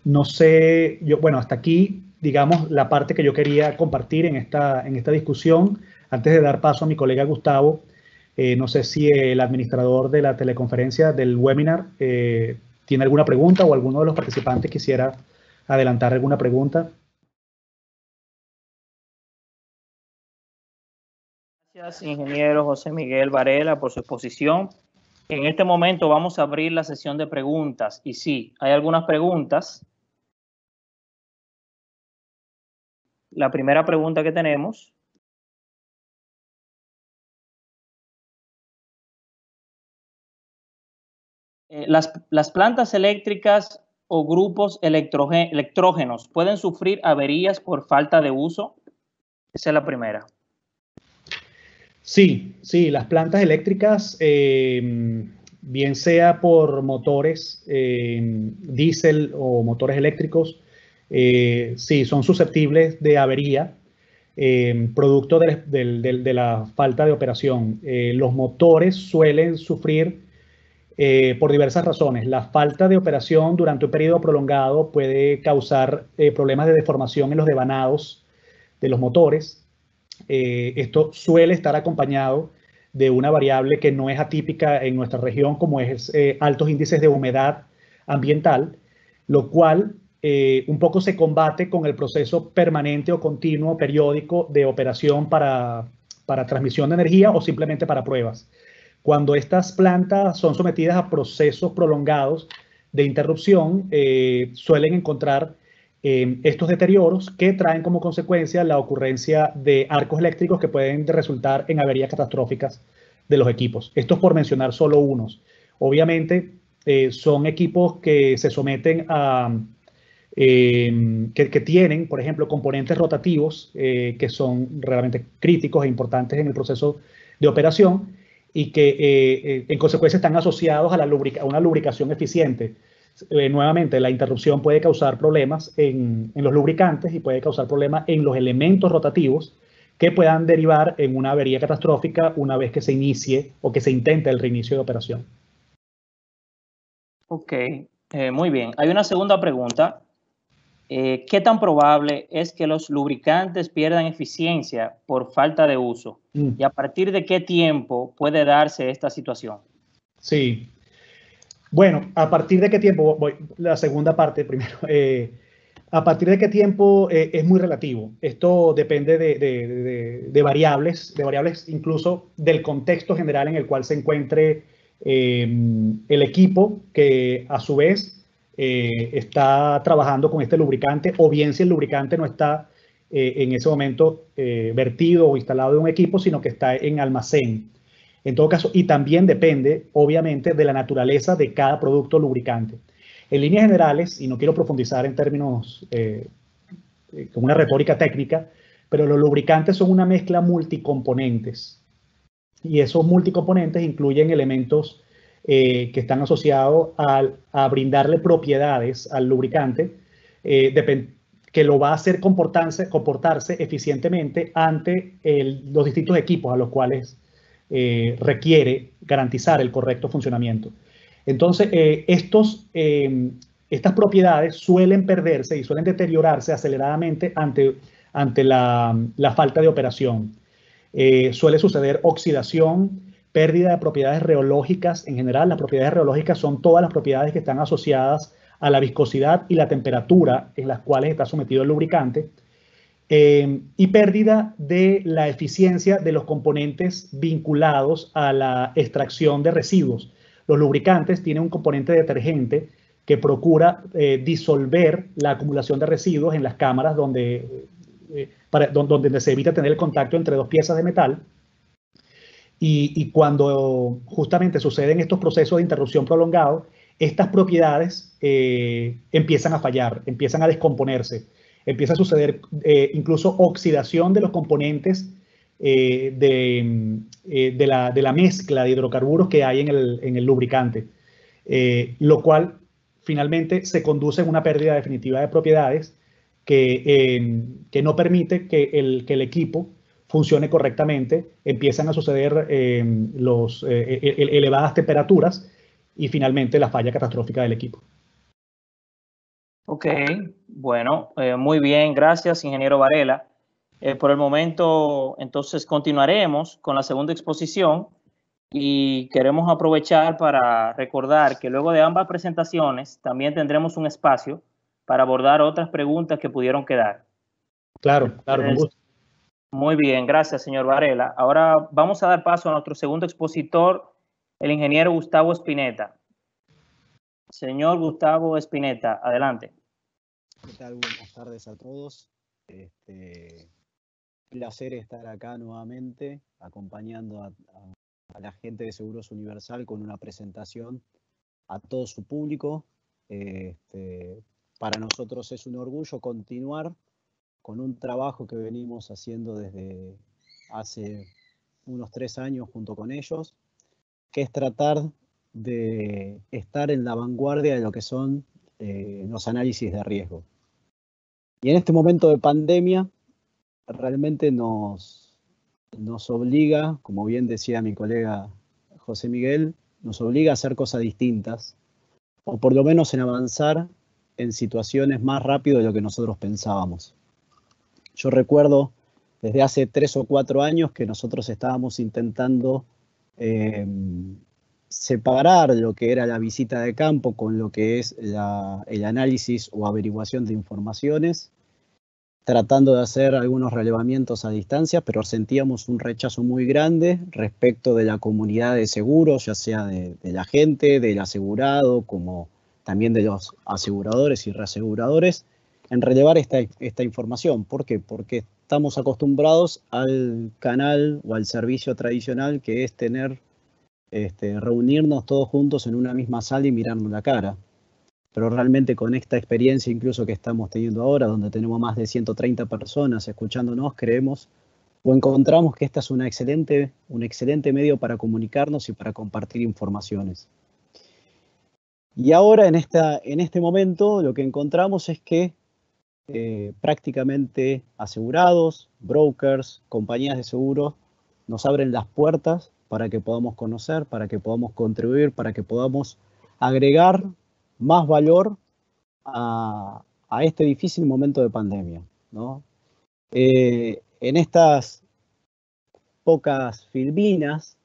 No sé, bueno, hasta aquí, digamos, la parte que yo quería compartir en esta discusión. Antes de dar paso a mi colega Gustavo, no sé si el administrador de la teleconferencia del webinar tiene alguna pregunta, o alguno de los participantes quisiera adelantar alguna pregunta. Gracias, ingeniero José Miguel Varela, por su exposición. En este momento vamos a abrir la sesión de preguntas. Y sí, hay algunas preguntas. La primera pregunta que tenemos: ¿las plantas eléctricas o grupos electrógenos pueden sufrir averías por falta de uso? Esa es la primera. Sí, las plantas eléctricas, bien sea por motores diésel o motores eléctricos, sí, son susceptibles de avería, producto de la falta de operación. Los motores suelen sufrir por diversas razones. La falta de operación durante un periodo prolongado puede causar problemas de deformación en los devanados de los motores. Esto suele estar acompañado de una variable que no es atípica en nuestra región, como es altos índices de humedad ambiental, lo cual un poco se combate con el proceso permanente o continuo, periódico, de operación para transmisión de energía o simplemente para pruebas. Cuando estas plantas son sometidas a procesos prolongados de interrupción, suelen encontrar estos deterioros que traen como consecuencia la ocurrencia de arcos eléctricos que pueden resultar en averías catastróficas de los equipos. Esto es por mencionar solo unos. Obviamente son equipos que se someten a, que tienen, por ejemplo, componentes rotativos que son realmente críticos e importantes en el proceso de operación, y que en consecuencia están asociados a una lubricación eficiente. Nuevamente, la interrupción puede causar problemas en los lubricantes y puede causar problemas en los elementos rotativos que puedan derivar en una avería catastrófica una vez que se inicie o que se intente el reinicio de operación. Ok, muy bien. Hay una segunda pregunta. ¿Qué tan probable es que los lubricantes pierdan eficiencia por falta de uso? ¿Y a partir de qué tiempo puede darse esta situación? Sí. Bueno, ¿a partir de qué tiempo? Voy la segunda parte primero. ¿A partir de qué tiempo? Es muy relativo. Esto depende de variables incluso del contexto general en el cual se encuentre el equipo, que a su vez está trabajando con este lubricante, o bien si el lubricante no está en ese momento vertido o instalado en un equipo, sino que está en almacén. En todo caso, y también depende, obviamente, de la naturaleza de cada producto lubricante. En líneas generales, y no quiero profundizar en términos con una retórica técnica, pero los lubricantes son una mezcla multicomponentes. Y esos multicomponentes incluyen elementos que están asociados a brindarle propiedades al lubricante que lo va a hacer comportarse eficientemente ante los distintos equipos a los cuales requiere garantizar el correcto funcionamiento. Entonces, estas propiedades suelen perderse y suelen deteriorarse aceleradamente ante la falta de operación. Suele suceder oxidación, pérdida de propiedades reológicas. En general, las propiedades reológicas son todas las propiedades que están asociadas a la viscosidad y la temperatura en las cuales está sometido el lubricante, y pérdida de la eficiencia de los componentes vinculados a la extracción de residuos. Los lubricantes tienen un componente detergente que procura disolver la acumulación de residuos en las cámaras donde se evita tener el contacto entre dos piezas de metal. Y cuando justamente suceden estos procesos de interrupción prolongado, estas propiedades empiezan a fallar, empiezan a descomponerse, empieza a suceder incluso oxidación de los componentes de la mezcla de hidrocarburos que hay en el lubricante, lo cual finalmente se conduce a una pérdida definitiva de propiedades que no permite que el equipo funcione correctamente. Empiezan a suceder elevadas temperaturas y finalmente la falla catastrófica del equipo. Ok, bueno, muy bien, gracias, ingeniero Varela. Por el momento, entonces, continuaremos con la segunda exposición y queremos aprovechar para recordar que luego de ambas presentaciones también tendremos un espacio para abordar otras preguntas que pudieron quedar. Claro, claro, con gusto. Muy bien, gracias, señor Varela. Ahora vamos a dar paso a nuestro segundo expositor, el ingeniero Gustavo Spinetta. Señor Gustavo Spinetta, adelante. ¿Qué tal? Buenas tardes a todos. Placer estar acá nuevamente acompañando a la gente de Seguros Universal con una presentación a todo su público. Para nosotros es un orgullo continuar con un trabajo que venimos haciendo desde hace unos 3 años junto con ellos, que es tratar de estar en la vanguardia de lo que son los análisis de riesgo. Y en este momento de pandemia realmente nos obliga, como bien decía mi colega José Miguel, nos obliga a hacer cosas distintas, o por lo menos en avanzar en situaciones más rápido de lo que nosotros pensábamos. Yo recuerdo desde hace 3 o 4 años que nosotros estábamos intentando separar lo que era la visita de campo con lo que es el análisis o averiguación de informaciones, tratando de hacer algunos relevamientos a distancia, pero sentíamos un rechazo muy grande respecto de la comunidad de seguros, ya sea de la gente, del asegurado, como también de los aseguradores y reaseguradores, en relevar esta información. ¿Por qué? Porque estamos acostumbrados al canal o al servicio tradicional que es reunirnos todos juntos en una misma sala y mirarnos la cara. Pero realmente con esta experiencia incluso que estamos teniendo ahora, donde tenemos más de 130 personas escuchándonos, creemos o encontramos que esta es un excelente medio para comunicarnos y para compartir informaciones. Y ahora en este momento lo que encontramos es que prácticamente asegurados, brokers, compañías de seguros nos abren las puertas para que podamos conocer, para que podamos contribuir, para que podamos agregar más valor a este difícil momento de pandemia, ¿no? En estas pocas filminas,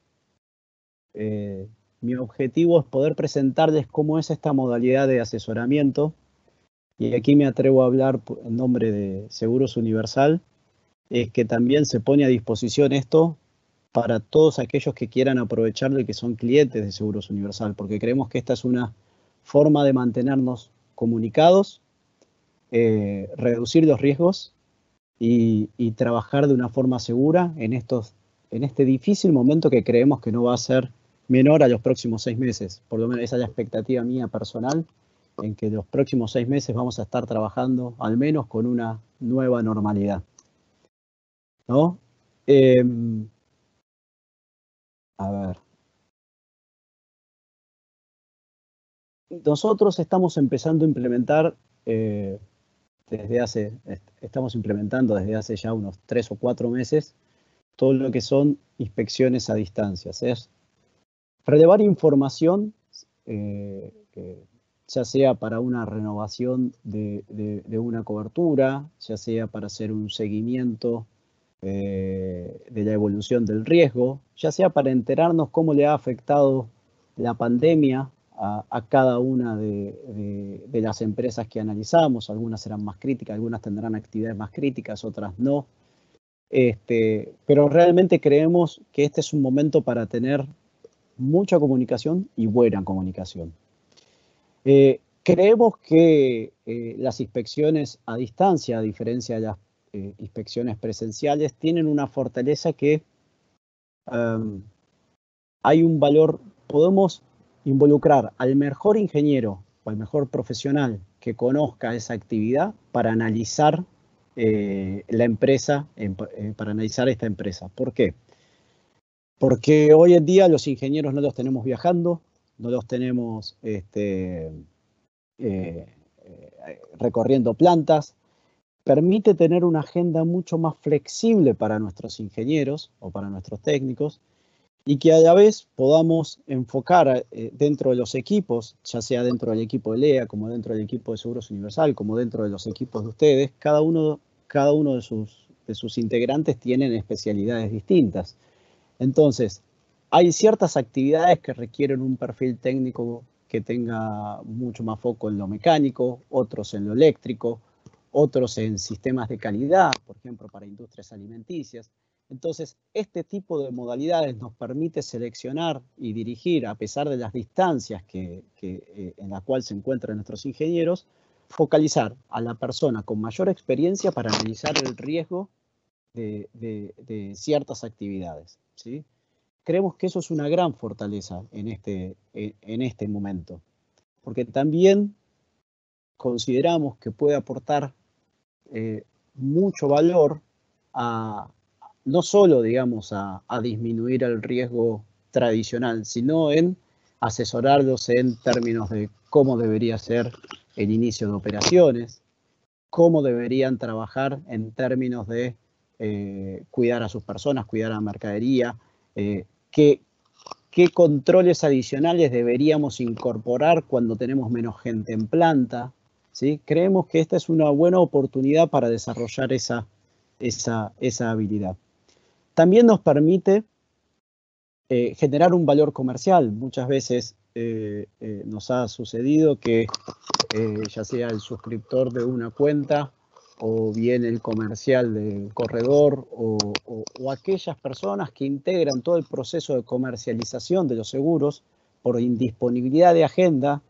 mi objetivo es poder presentarles cómo es esta modalidad de asesoramiento, y aquí me atrevo a hablar en nombre de Seguros Universal, es que también se pone a disposición esto para todos aquellos que quieran aprovecharlo y que son clientes de Seguros Universal, porque creemos que esta es una forma de mantenernos comunicados, reducir los riesgos y trabajar de una forma segura en este difícil momento que creemos que no va a ser menor a los próximos 6 meses. Por lo menos esa es la expectativa mía personal, en que los próximos 6 meses vamos a estar trabajando al menos con una nueva normalidad, ¿no? A ver. Nosotros estamos empezando a implementar, estamos implementando desde hace ya unos 3 o 4 meses todo lo que son inspecciones a distancia. Es relevar información, ya sea para una renovación de una cobertura, ya sea para hacer un seguimiento de la evolución del riesgo, ya sea para enterarnos cómo le ha afectado la pandemia a cada una de las empresas que analizamos. Algunas serán más críticas, algunas tendrán actividades más críticas, otras no. Pero realmente creemos que este es un momento para tener mucha comunicación y buena comunicación. Creemos que las inspecciones a distancia, a diferencia de las inspecciones presenciales, tienen una fortaleza que hay un valor, podemos involucrar al mejor ingeniero o al mejor profesional que conozca esa actividad para analizar la empresa, para analizar esta empresa. ¿Por qué? Porque hoy en día los ingenieros no los tenemos viajando, no los tenemos recorriendo plantas. Permite tener una agenda mucho más flexible para nuestros ingenieros o para nuestros técnicos, y que a la vez podamos enfocar dentro de los equipos, ya sea dentro del equipo de LEA, como dentro del equipo de Seguros Universal, como dentro de los equipos de ustedes, cada uno de sus integrantes tienen especialidades distintas. Entonces, hay ciertas actividades que requieren un perfil técnico que tenga mucho más foco en lo mecánico, otros en lo eléctrico, otros en sistemas de calidad, por ejemplo, para industrias alimenticias. Entonces, este tipo de modalidades nos permite seleccionar y dirigir, a pesar de las distancias en la cual se encuentran nuestros ingenieros, focalizar a la persona con mayor experiencia para analizar el riesgo de ciertas actividades, ¿sí? Creemos que eso es una gran fortaleza en este momento, porque también consideramos que puede aportar mucho valor no solo, digamos, a disminuir el riesgo tradicional, sino en asesorarlos en términos de cómo debería ser el inicio de operaciones, cómo deberían trabajar en términos de cuidar a sus personas, cuidar a la mercadería, qué controles adicionales deberíamos incorporar cuando tenemos menos gente en planta, ¿sí? Creemos que esta es una buena oportunidad para desarrollar esa habilidad. También nos permite generar un valor comercial. Muchas veces nos ha sucedido que ya sea el suscriptor de una cuenta o bien el comercial del corredor o aquellas personas que integran todo el proceso de comercialización de los seguros por indisponibilidad de agenda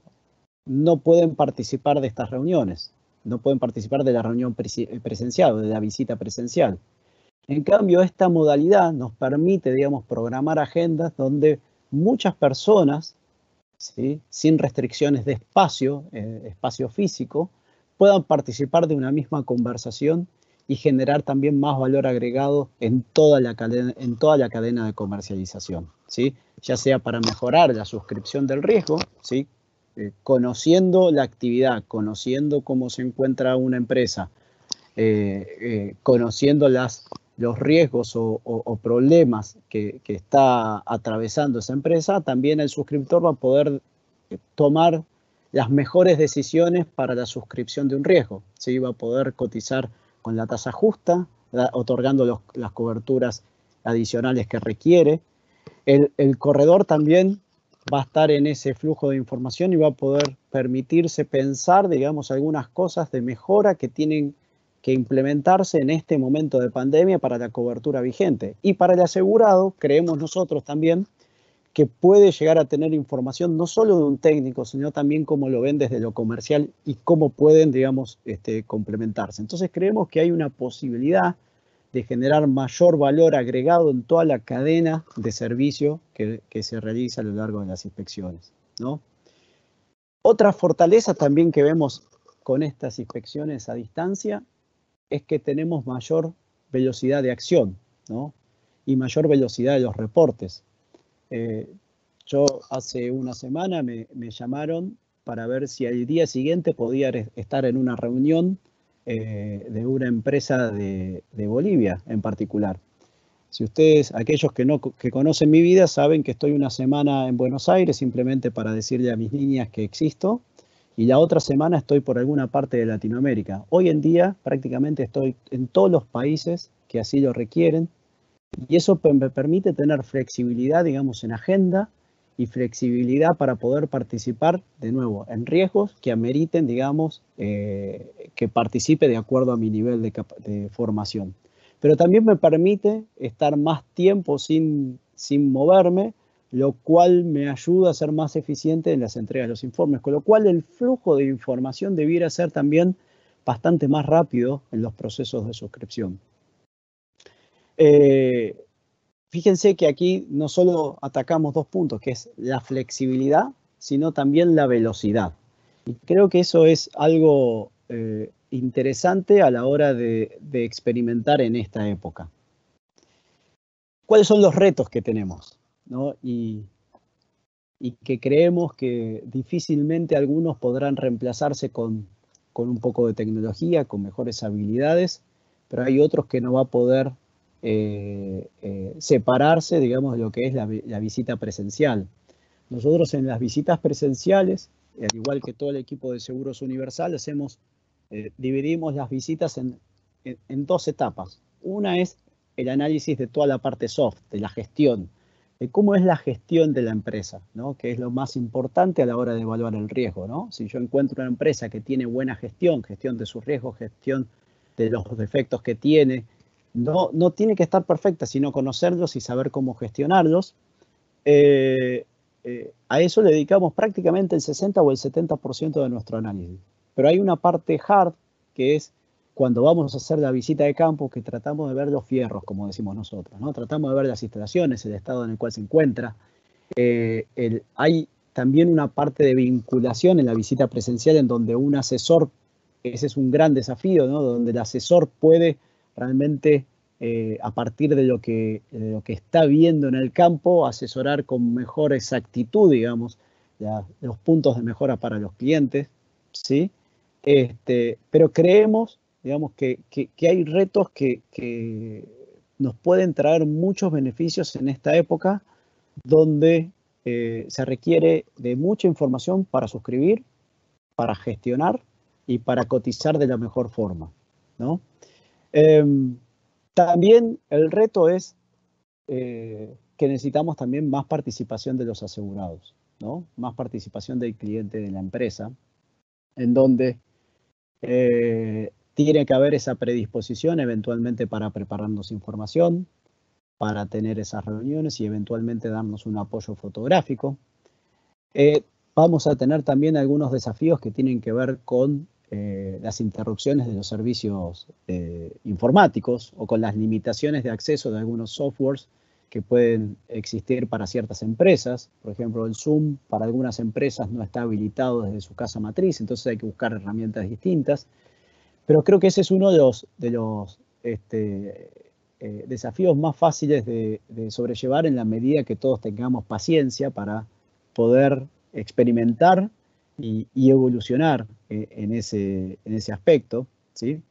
no pueden participar de estas reuniones, no pueden participar de la reunión presencial o de la visita presencial. En cambio, esta modalidad nos permite, digamos, programar agendas donde muchas personas, ¿sí?, sin restricciones de espacio físico, puedan participar de una misma conversación y generar también más valor agregado en toda la cadena de comercialización, ¿sí? Ya sea para mejorar la suscripción del riesgo, ¿sí?, conociendo la actividad, conociendo cómo se encuentra una empresa, conociendo los riesgos o problemas que está atravesando esa empresa, también el suscriptor va a poder tomar las mejores decisiones para la suscripción de un riesgo, ¿sí? Va a poder cotizar con la tasa justa, otorgando las coberturas adicionales que requiere. El corredor también va a estar en ese flujo de información y va a poder permitirse pensar, digamos, algunas cosas de mejora que tienen que implementarse en este momento de pandemia para la cobertura vigente. Y para el asegurado, creemos nosotros también que puede llegar a tener información no solo de un técnico, sino también cómo lo ven desde lo comercial y cómo pueden, digamos, complementarse. Entonces creemos que hay una posibilidad de generar mayor valor agregado en toda la cadena de servicio que se realiza a lo largo de las inspecciones, ¿no? Otra fortaleza también que vemos con estas inspecciones a distancia es que tenemos mayor velocidad de acción, ¿no? Y mayor velocidad de los reportes. Yo hace una semana me llamaron para ver si al día siguiente podía estar en una reunión de una empresa de Bolivia en particular. Si ustedes, aquellos que conocen mi vida, saben que estoy una semana en Buenos Aires simplemente para decirle a mis niñas que existo, y la otra semana estoy por alguna parte de Latinoamérica. Hoy en día prácticamente estoy en todos los países que así lo requieren, y eso me permite tener flexibilidad, digamos, en agenda y flexibilidad para poder participar, de nuevo, en riesgos que ameriten, digamos, que participe de acuerdo a mi nivel de formación. Pero también me permite estar más tiempo sin moverme, lo cual me ayuda a ser más eficiente en las entregas de los informes, con lo cual el flujo de información debiera ser también bastante más rápido en los procesos de suscripción. Fíjense que aquí no solo atacamos dos puntos, que es la flexibilidad, sino también la velocidad. Y creo que eso es algo interesante a la hora de experimentar en esta época. ¿Cuáles son los retos que tenemos, ¿no? Y que creemos que difícilmente algunos podrán reemplazarse con un poco de tecnología, con mejores habilidades, pero hay otros que no va a poder separarse, digamos, de lo que es la visita presencial. Nosotros en las visitas presenciales, al igual que todo el equipo de Seguros Universal, dividimos las visitas en dos etapas. Una es el análisis de toda la parte soft, de la gestión, de cómo es la gestión de la empresa, ¿no? Que es lo más importante a la hora de evaluar el riesgo, ¿no? Si yo encuentro una empresa que tiene buena gestión de sus riesgos, gestión de los defectos que tiene, no tiene que estar perfecta, sino conocerlos y saber cómo gestionarlos. A eso le dedicamos prácticamente el 60 o el 70% de nuestro análisis. Pero hay una parte hard, que es cuando vamos a hacer la visita de campo, que tratamos de ver los fierros, como decimos nosotros, ¿no? Tratamos de ver las instalaciones, el estado en el cual se encuentra. Hay también una parte de vinculación en la visita presencial en donde un asesor, ese es un gran desafío, ¿no? Donde el asesor puede realmente, a partir de lo que está viendo en el campo, asesorar con mejor exactitud, digamos, los puntos de mejora para los clientes, ¿sí? Pero creemos, digamos, que hay retos que nos pueden traer muchos beneficios en esta época, donde se requiere de mucha información para suscribir, para gestionar y para cotizar de la mejor forma, ¿no? También el reto es que necesitamos también más participación de los asegurados, ¿no? Más participación del cliente de la empresa, en donde tiene que haber esa predisposición eventualmente para prepararnos información, para tener esas reuniones y eventualmente darnos un apoyo fotográfico. Vamos a tener también algunos desafíos que tienen que ver con las interrupciones de los servicios informáticos o con las limitaciones de acceso de algunos softwares que pueden existir para ciertas empresas. Por ejemplo, el Zoom para algunas empresas no está habilitado desde su casa matriz, entonces hay que buscar herramientas distintas. Pero creo que ese es uno de los desafíos más fáciles de sobrellevar en la medida que todos tengamos paciencia para poder experimentar y evolucionar en ese aspecto, ¿sí?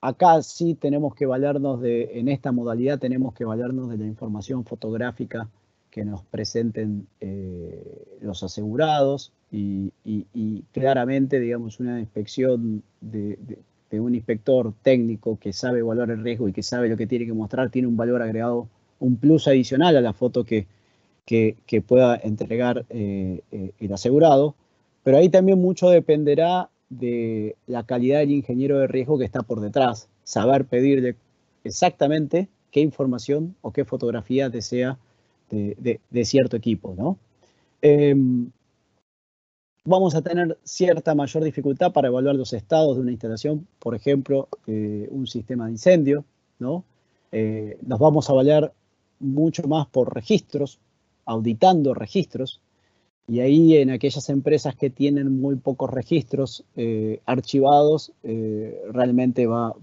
Acá sí tenemos que valernos en esta modalidad tenemos que valernos de la información fotográfica que nos presenten los asegurados y claramente, digamos, una inspección de un inspector técnico que sabe evaluar el riesgo y que sabe lo que tiene que mostrar, tiene un valor agregado, un plus adicional a la foto que pueda entregar el asegurado, pero ahí también mucho dependerá de la calidad del ingeniero de riesgo que está por detrás, saber pedirle exactamente qué información o qué fotografía desea de cierto equipo, ¿no? Vamos a tener cierta mayor dificultad para evaluar los estados de una instalación, por ejemplo, un sistema de incendio, ¿no? Los vamos a evaluar mucho más por registros, auditando registros, y ahí en aquellas empresas que tienen muy pocos registros archivados, realmente va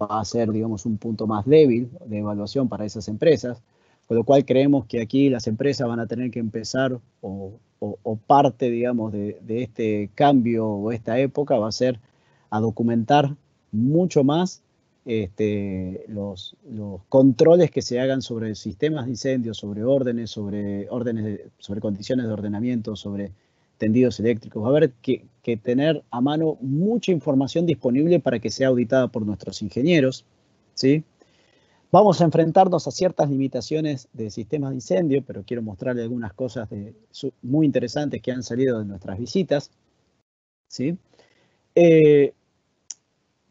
a ser, digamos, un punto más débil de evaluación para esas empresas, con lo cual creemos que aquí las empresas van a tener que empezar, o parte, digamos, de este cambio o esta época va a ser a documentar mucho más los controles que se hagan sobre sistemas de incendios, sobre órdenes, sobre condiciones de ordenamiento, sobre tendidos eléctricos. Va a haber que tener a mano mucha información disponible para que sea auditada por nuestros ingenieros, ¿sí? Vamos a enfrentarnos a ciertas limitaciones de sistemas de incendio, pero quiero mostrarle algunas cosas muy interesantes que han salido de nuestras visitas, ¿sí?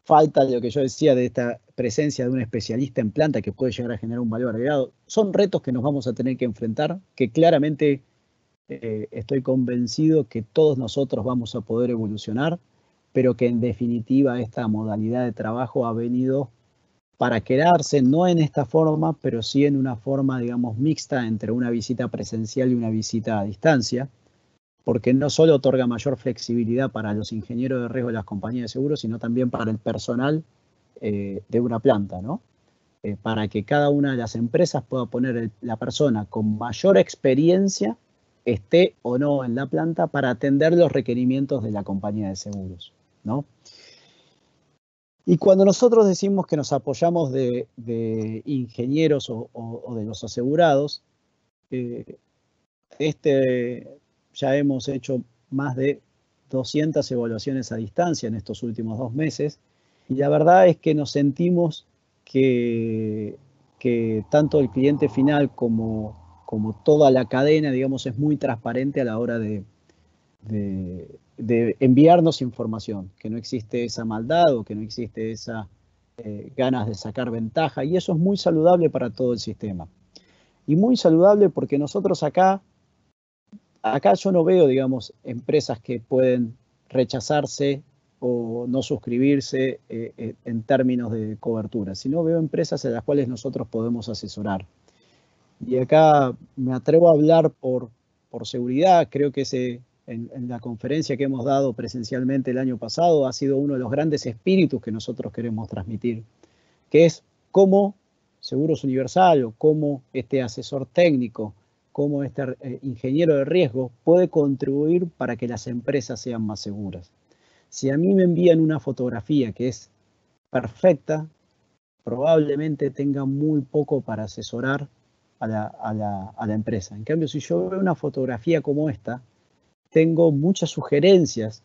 Falta lo que yo decía de esta presencia de un especialista en planta que puede llegar a generar un valor agregado. Son retos que nos vamos a tener que enfrentar, que claramente estoy convencido que todos nosotros vamos a poder evolucionar, pero que en definitiva esta modalidad de trabajo ha venido para quedarse, no en esta forma, pero sí en una forma, digamos, mixta entre una visita presencial y una visita a distancia, porque no solo otorga mayor flexibilidad para los ingenieros de riesgo de las compañías de seguros, sino también para el personal de una planta, ¿no? Para que cada una de las empresas pueda poner la persona con mayor experiencia, esté o no en la planta, para atender los requerimientos de la compañía de seguros, ¿no? Y cuando nosotros decimos que nos apoyamos de ingenieros o de los asegurados, ya hemos hecho más de 200 evaluaciones a distancia en estos últimos 2 meses, y la verdad es que nos sentimos que tanto el cliente final como toda la cadena, digamos, es muy transparente a la hora de enviarnos información, que no existe esa maldad o que no existe esa ganas de sacar ventaja, y eso es muy saludable para todo el sistema. Y muy saludable porque nosotros acá yo no veo, digamos, empresas que pueden rechazarse o no suscribirse en términos de cobertura, sino veo empresas en las cuales nosotros podemos asesorar. Y acá me atrevo a hablar por seguridad. Creo que en la conferencia que hemos dado presencialmente el año pasado ha sido uno de los grandes espíritus que nosotros queremos transmitir, que es cómo Seguros Universal o cómo este asesor técnico, cómo este ingeniero de riesgo puede contribuir para que las empresas sean más seguras. Si a mí me envían una fotografía que es perfecta, probablemente tenga muy poco para asesorar a la empresa. En cambio, si yo veo una fotografía como esta, tengo muchas sugerencias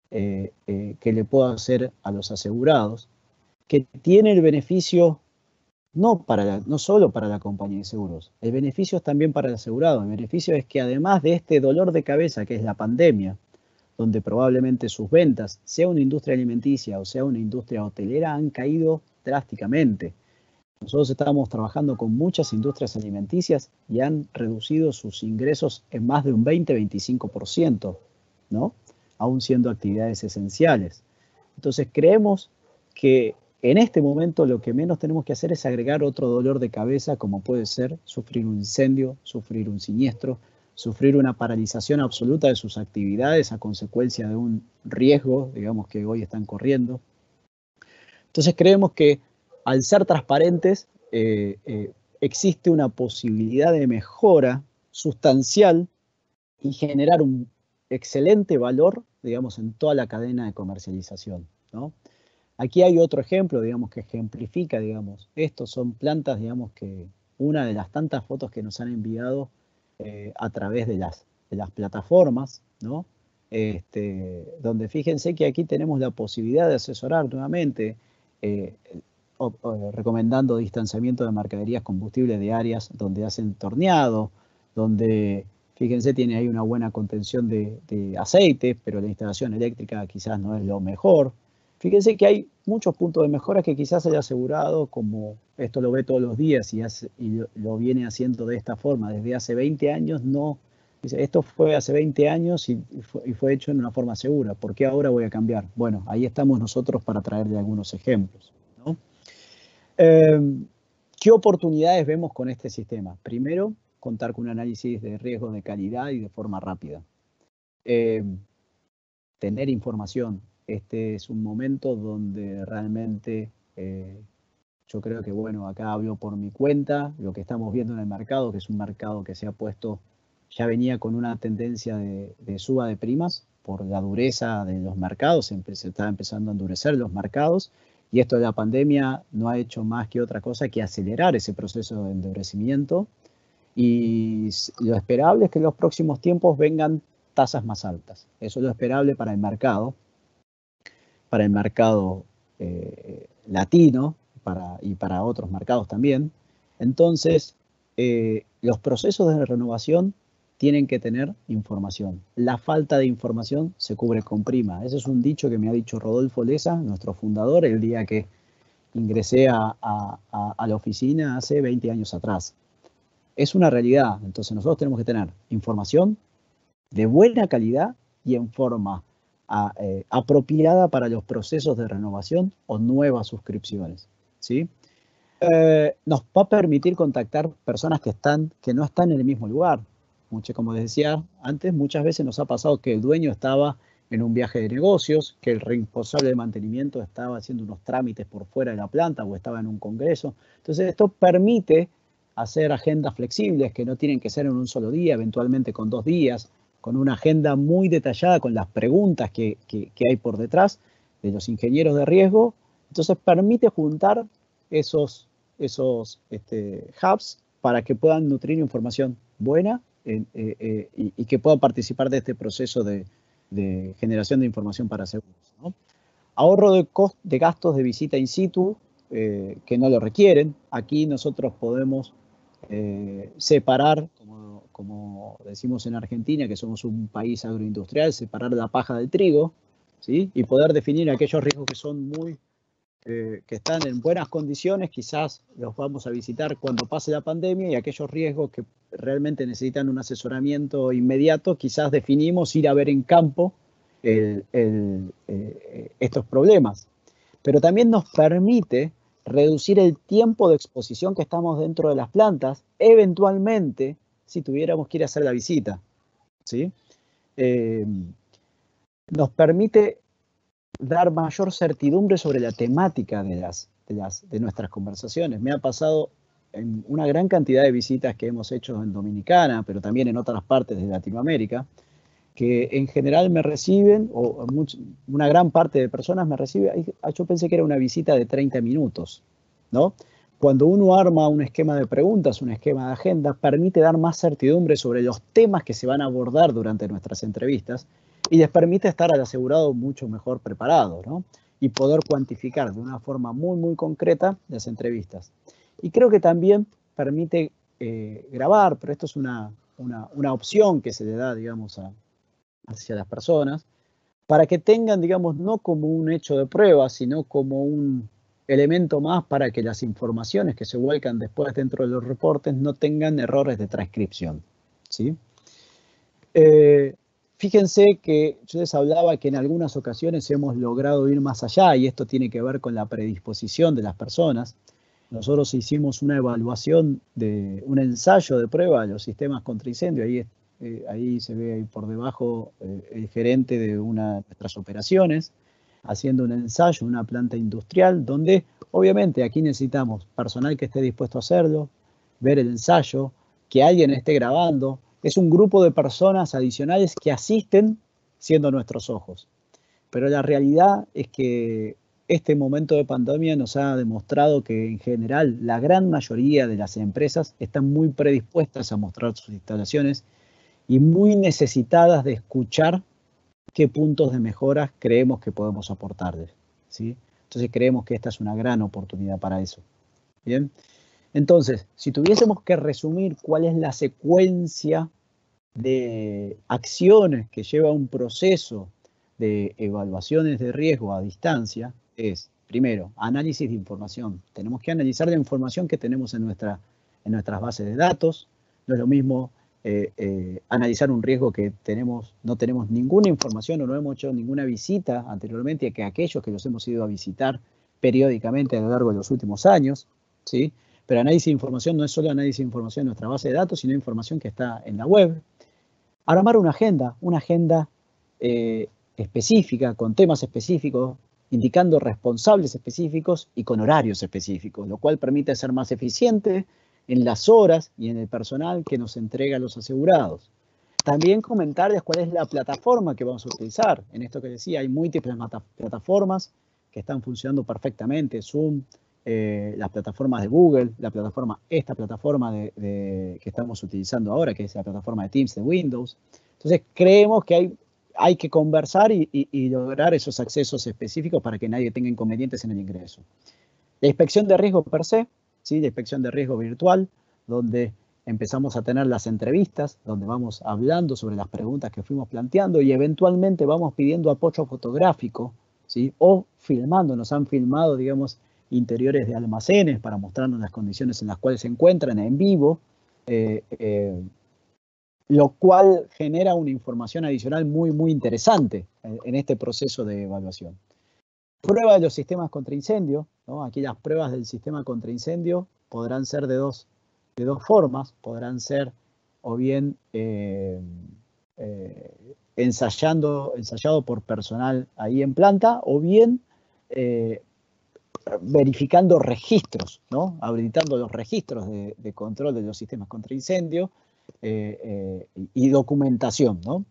que le puedo hacer a los asegurados, que tiene el beneficio no solo para la compañía de seguros, el beneficio es también para el asegurado. El beneficio es que además de este dolor de cabeza que es la pandemia, donde probablemente sus ventas, sea una industria alimenticia o sea una industria hotelera, han caído drásticamente. Nosotros estamos trabajando con muchas industrias alimenticias y han reducido sus ingresos en más de un 20-25%, ¿no? Aún siendo actividades esenciales. Entonces creemos que en este momento lo que menos tenemos que hacer es agregar otro dolor de cabeza, como puede ser sufrir un incendio, sufrir un siniestro, sufrir una paralización absoluta de sus actividades a consecuencia de un riesgo, digamos, que hoy están corriendo. Entonces creemos que al ser transparentes existe una posibilidad de mejora sustancial y generar un excelente valor, digamos, en toda la cadena de comercialización, ¿no? Aquí hay otro ejemplo, digamos, que ejemplifica, digamos, estos son plantas, digamos, que una de las tantas fotos que nos han enviado a través de las plataformas, ¿no? Donde fíjense que aquí tenemos la posibilidad de asesorar nuevamente, recomendando distanciamiento de mercaderías combustibles de áreas donde hacen torneado, donde, fíjense, tiene ahí una buena contención de aceite, pero la instalación eléctrica quizás no es lo mejor. Fíjense que hay muchos puntos de mejora que quizás haya asegurado, como esto lo ve todos los días y lo viene haciendo de esta forma desde hace 20 años. No, dice, esto fue hace 20 años y fue hecho en una forma segura. ¿Por qué ahora voy a cambiar? Bueno, ahí estamos nosotros para traerle algunos ejemplos, ¿no? ¿Qué oportunidades vemos con este sistema? Primero, contar con un análisis de riesgo de calidad y de forma rápida. Tener información. Este es un momento donde realmente yo creo que, bueno, acá hablo por mi cuenta, lo que estamos viendo en el mercado, que es un mercado que se ha puesto, ya venía con una tendencia de suba de primas por la dureza de los mercados, se está empezando a endurecer los mercados, y esto de la pandemia no ha hecho más que otra cosa que acelerar ese proceso de endurecimiento, y lo esperable es que en los próximos tiempos vengan tasas más altas. Eso es lo esperable para el mercado latino y para otros mercados también. Entonces, los procesos de renovación tienen que tener información. La falta de información se cubre con prima. Ese es un dicho que me ha dicho Rodolfo Leza, nuestro fundador, el día que ingresé a la oficina hace 20 años atrás. Es una realidad. Entonces nosotros tenemos que tener información de buena calidad y en forma apropiada para los procesos de renovación o nuevas suscripciones, ¿sí? Nos va a permitir contactar personas que no están en el mismo lugar. Como les decía antes, muchas veces nos ha pasado que el dueño estaba en un viaje de negocios, que el responsable de mantenimiento estaba haciendo unos trámites por fuera de la planta o estaba en un congreso. Entonces esto permite hacer agendas flexibles que no tienen que ser en un solo día, eventualmente con 2 días, con una agenda muy detallada con las preguntas que hay por detrás de los ingenieros de riesgo. Entonces permite juntar esos hubs para que puedan nutrir información buena y que puedan participar de este proceso de generación de información para seguros, ¿no? Ahorro de gastos de visita in situ que no lo requieren. Aquí nosotros podemos separar, como decimos en Argentina, que somos un país agroindustrial, separar la paja del trigo, ¿sí? Y poder definir aquellos riesgos que son que están en buenas condiciones, quizás los vamos a visitar cuando pase la pandemia, y aquellos riesgos que realmente necesitan un asesoramiento inmediato, quizás definimos ir a ver en campo estos problemas. Pero también nos permite reducir el tiempo de exposición que estamos dentro de las plantas, eventualmente, si tuviéramos que ir a hacer la visita, ¿sí? Nos permite dar mayor certidumbre sobre la temática de nuestras conversaciones. Me ha pasado en una gran cantidad de visitas que hemos hecho en Dominicana, pero también en otras partes de Latinoamérica, que en general me reciben, o una gran parte de personas me recibe. Yo pensé que era una visita de 30 minutos, ¿no? Cuando uno arma un esquema de preguntas, un esquema de agenda, permite dar más certidumbre sobre los temas que se van a abordar durante nuestras entrevistas y les permite estar al asegurado mucho mejor preparado, ¿no? Y poder cuantificar de una forma muy, muy concreta las entrevistas. Y creo que también permite grabar, pero esto es una opción que se le da, digamos, hacia las personas, para que tengan, digamos, no como un hecho de prueba, sino como un elemento más para que las informaciones que se vuelcan después dentro de los reportes no tengan errores de transcripción, ¿sí? Fíjense que yo les hablaba que en algunas ocasiones hemos logrado ir más allá, y esto tiene que ver con la predisposición de las personas. Nosotros hicimos una evaluación de un ensayo de prueba de los sistemas contra incendio. Ahí se ve ahí por debajo el gerente de una de nuestras operaciones haciendo un ensayo en una planta industrial, donde obviamente aquí necesitamos personal que esté dispuesto a hacerlo, ver el ensayo, que alguien esté grabando. Es un grupo de personas adicionales que asisten siendo nuestros ojos. Pero la realidad es que este momento de pandemia nos ha demostrado que en general la gran mayoría de las empresas están muy predispuestas a mostrar sus instalaciones y muy necesitadas de escuchar qué puntos de mejora creemos que podemos aportarles, ¿sí? Entonces creemos que esta es una gran oportunidad para eso. Bien. Entonces, si tuviésemos que resumir cuál es la secuencia de acciones que lleva un proceso de evaluaciones de riesgo a distancia es, primero, análisis de información. Tenemos que analizar la información que tenemos en nuestras bases de datos. No es lo mismo analizar un riesgo que no tenemos ninguna información o no hemos hecho ninguna visita anteriormente que aquellos que los hemos ido a visitar periódicamente a lo largo de los últimos años, ¿sí? Pero análisis de información no es solo análisis de información en nuestra base de datos, sino información que está en la web. Armar una agenda específica, con temas específicos, indicando responsables específicos y con horarios específicos, lo cual permite ser más eficiente en las horas y en el personal que nos entrega los asegurados. También comentarles cuál es la plataforma que vamos a utilizar. En esto que decía, hay múltiples plataformas que están funcionando perfectamente. Zoom, las plataformas de Google, esta plataforma que estamos utilizando ahora, que es la plataforma de Teams de Windows. Entonces, creemos que hay que conversar y lograr esos accesos específicos para que nadie tenga inconvenientes en el ingreso. La inspección de riesgo per se, ¿sí? La inspección de riesgo virtual, donde empezamos a tener las entrevistas, donde vamos hablando sobre las preguntas que fuimos planteando y eventualmente vamos pidiendo apoyo fotográfico, ¿sí? O filmando, nos han filmado, digamos, interiores de almacenes para mostrarnos las condiciones en las cuales se encuentran en vivo, lo cual genera una información adicional muy, muy interesante en este proceso de evaluación. Prueba de los sistemas contra incendio, ¿no? Aquí las pruebas del sistema contra incendio podrán ser de dos formas, podrán ser o bien ensayado por personal ahí en planta, o bien verificando registros, ¿no? Habilitando los registros de control de los sistemas contra incendio y documentación, ¿no?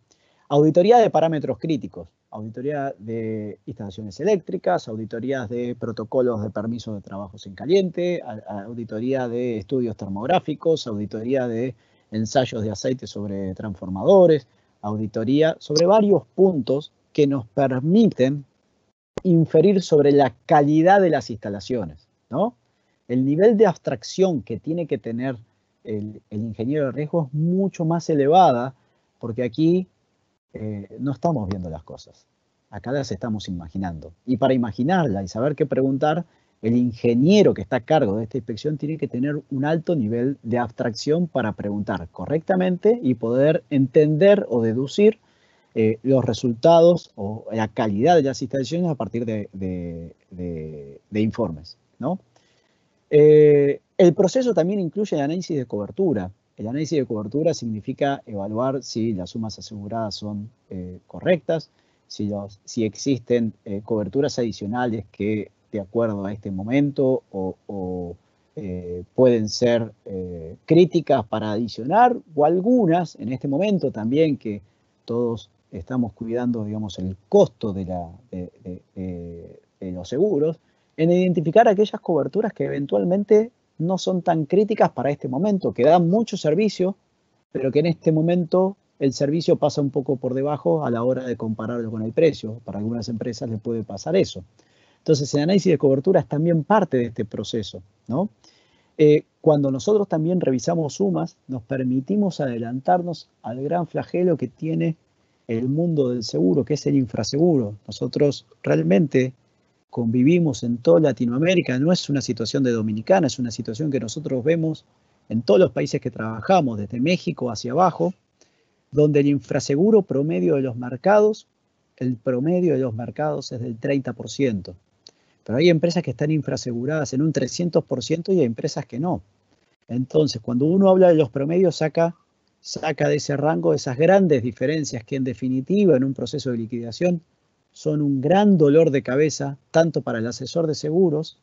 Auditoría de parámetros críticos, auditoría de instalaciones eléctricas, auditorías de protocolos de permiso de trabajos en caliente, auditoría de estudios termográficos, auditoría de ensayos de aceite sobre transformadores, auditoría sobre varios puntos que nos permiten inferir sobre la calidad de las instalaciones, ¿no? El nivel de abstracción que tiene que tener el ingeniero de riesgo es mucho más elevada, porque aquí no estamos viendo las cosas, acá las estamos imaginando. Y para imaginarla y saber qué preguntar, el ingeniero que está a cargo de esta inspección tiene que tener un alto nivel de abstracción para preguntar correctamente y poder entender o deducir los resultados o la calidad de las instalaciones a partir de informes, ¿no? El proceso también incluye el análisis de cobertura. El análisis de cobertura significa evaluar si las sumas aseguradas son correctas, si existen coberturas adicionales que, de acuerdo a este momento, pueden ser críticas para adicionar, o algunas, en este momento también, que todos estamos cuidando, digamos, el costo de los seguros, en identificar aquellas coberturas que eventualmente no son tan críticas para este momento, que dan mucho servicio, pero que en este momento el servicio pasa un poco por debajo a la hora de compararlo con el precio. Para algunas empresas les puede pasar eso. Entonces, el análisis de cobertura es también parte de este proceso, ¿no? Cuando nosotros también revisamos sumas, nos permitimos adelantarnos al gran flagelo que tiene el mundo del seguro, que es el infraseguro. Nosotros realmente convivimos en toda Latinoamérica, no es una situación de Dominicana, es una situación que nosotros vemos en todos los países que trabajamos, desde México hacia abajo, donde el infraseguro promedio de los mercados, el promedio de los mercados es del 30%. Pero hay empresas que están infraseguradas en un 300% y hay empresas que no. Entonces, cuando uno habla de los promedios, saca de ese rango esas grandes diferencias que en definitiva en un proceso de liquidación son un gran dolor de cabeza, tanto para el asesor de seguros,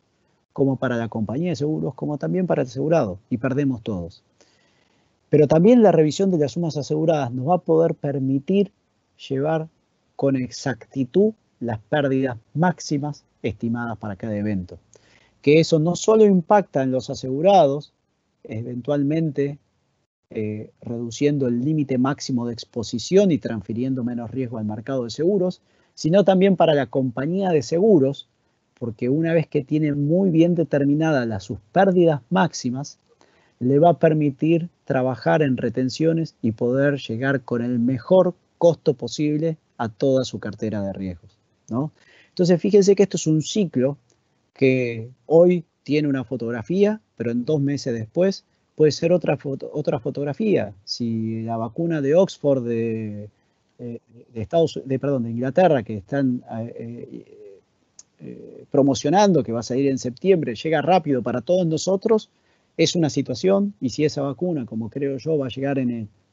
como para la compañía de seguros, como también para el asegurado, y perdemos todos. Pero también la revisión de las sumas aseguradas nos va a poder permitir llevar con exactitud las pérdidas máximas estimadas para cada evento. Que eso no solo impacta en los asegurados, eventualmente reduciendo el límite máximo de exposición y transfiriendo menos riesgo al mercado de seguros, sino también para la compañía de seguros, porque una vez que tiene muy bien determinadas sus pérdidas máximas, le va a permitir trabajar en retenciones y poder llegar con el mejor costo posible a toda su cartera de riesgos, ¿no? Entonces, fíjense que esto es un ciclo que hoy tiene una fotografía, pero en 2 meses después puede ser otra fotografía. Si la vacuna de Oxford, de Inglaterra, que están promocionando, que va a salir en septiembre, llega rápido para todos nosotros, es una situación, y si esa vacuna, como creo yo, va a llegar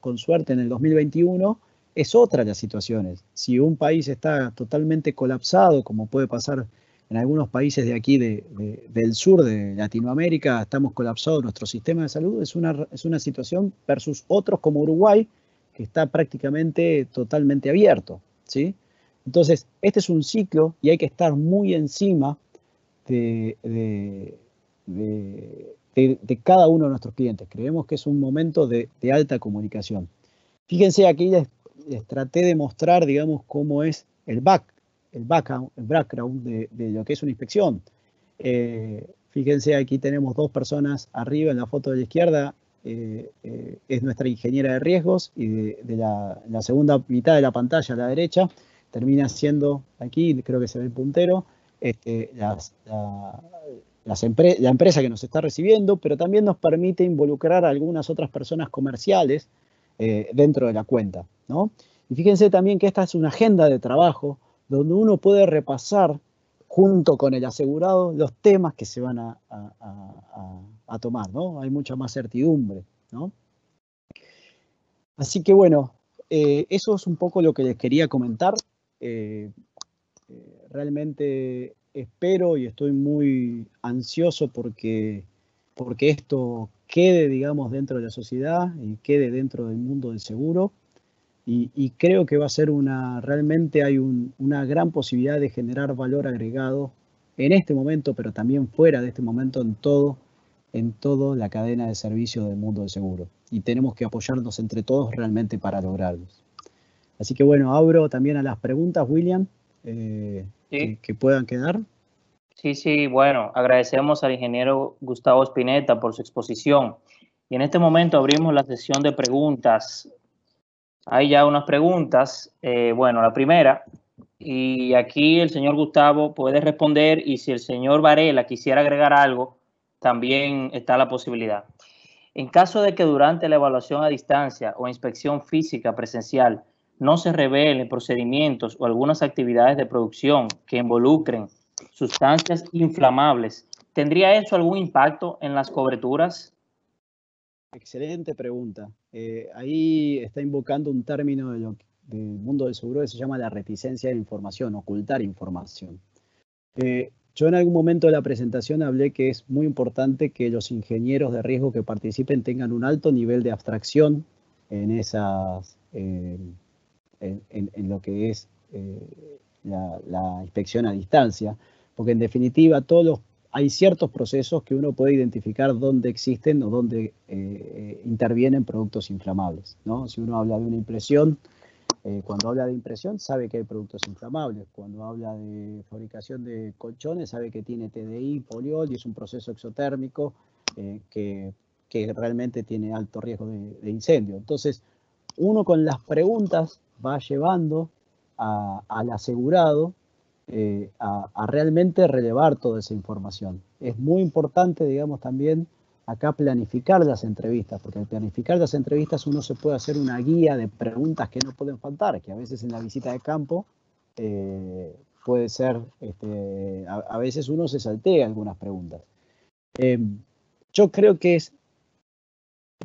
con suerte en el 2021, es otra de las situaciones. Si un país está totalmente colapsado, como puede pasar en algunos países de aquí del sur de Latinoamérica, estamos colapsados nuestro sistema de salud, es una situación versus otros como Uruguay, que está prácticamente totalmente abierto, ¿sí? Entonces, este es un ciclo y hay que estar muy encima de cada uno de nuestros clientes. Creemos que es un momento de alta comunicación. Fíjense, aquí les traté de mostrar, digamos, cómo es el background de lo que es una inspección. Fíjense, aquí tenemos 2 personas arriba en la foto de la izquierda, es nuestra ingeniera de riesgos, y de la segunda mitad de la pantalla a la derecha termina siendo, aquí creo que se ve el puntero, la empresa que nos está recibiendo, pero también nos permite involucrar a algunas otras personas comerciales dentro de la cuenta, ¿no? Y fíjense también que esta es una agenda de trabajo donde uno puede repasar junto con el asegurado los temas que se van a tomar, ¿no? Hay mucha más certidumbre, ¿no? Así que bueno, eso es un poco lo que les quería comentar. Realmente espero y estoy muy ansioso porque esto quede, digamos, dentro de la sociedad y quede dentro del mundo del seguro. Y creo que va a ser realmente hay una gran posibilidad de generar valor agregado en este momento, pero también fuera de este momento en toda la cadena de servicio del mundo del seguro. Y tenemos que apoyarnos entre todos realmente para lograrlos. Así que bueno, abro también a las preguntas, William, Sí. que puedan quedar. Sí, bueno, agradecemos al ingeniero Gustavo Spinetta por su exposición. Y en este momento abrimos la sesión de preguntas. Hay ya unas preguntas. Bueno, la primera, y aquí el señor Gustavo puede responder, y si el señor Varela quisiera agregar algo, también está la posibilidad. En caso de que durante la evaluación a distancia o inspección física presencial no se revelen procedimientos o algunas actividades de producción que involucren sustancias inflamables, ¿tendría eso algún impacto en las coberturas? Excelente pregunta. Ahí está invocando un término del mundo del seguro que se llama la reticencia de información, ocultar información. Yo en algún momento de la presentación hablé que es muy importante que los ingenieros de riesgo que participen tengan un alto nivel de abstracción en lo que es la inspección a distancia, porque en definitiva hay ciertos procesos que uno puede identificar dónde existen o dónde intervienen productos inflamables, ¿no? Si uno habla de una impresión, cuando habla de impresión sabe que hay productos inflamables. Cuando habla de fabricación de colchones sabe que tiene TDI, poliol, y es un proceso exotérmico que realmente tiene alto riesgo de incendio. Entonces, uno con las preguntas va llevando al asegurado a realmente relevar toda esa información. Es muy importante, digamos, también acá planificar las entrevistas, porque al planificar las entrevistas uno se puede hacer una guía de preguntas que no pueden faltar, que a veces en la visita de campo puede ser, a veces uno se saltea algunas preguntas. Yo creo que es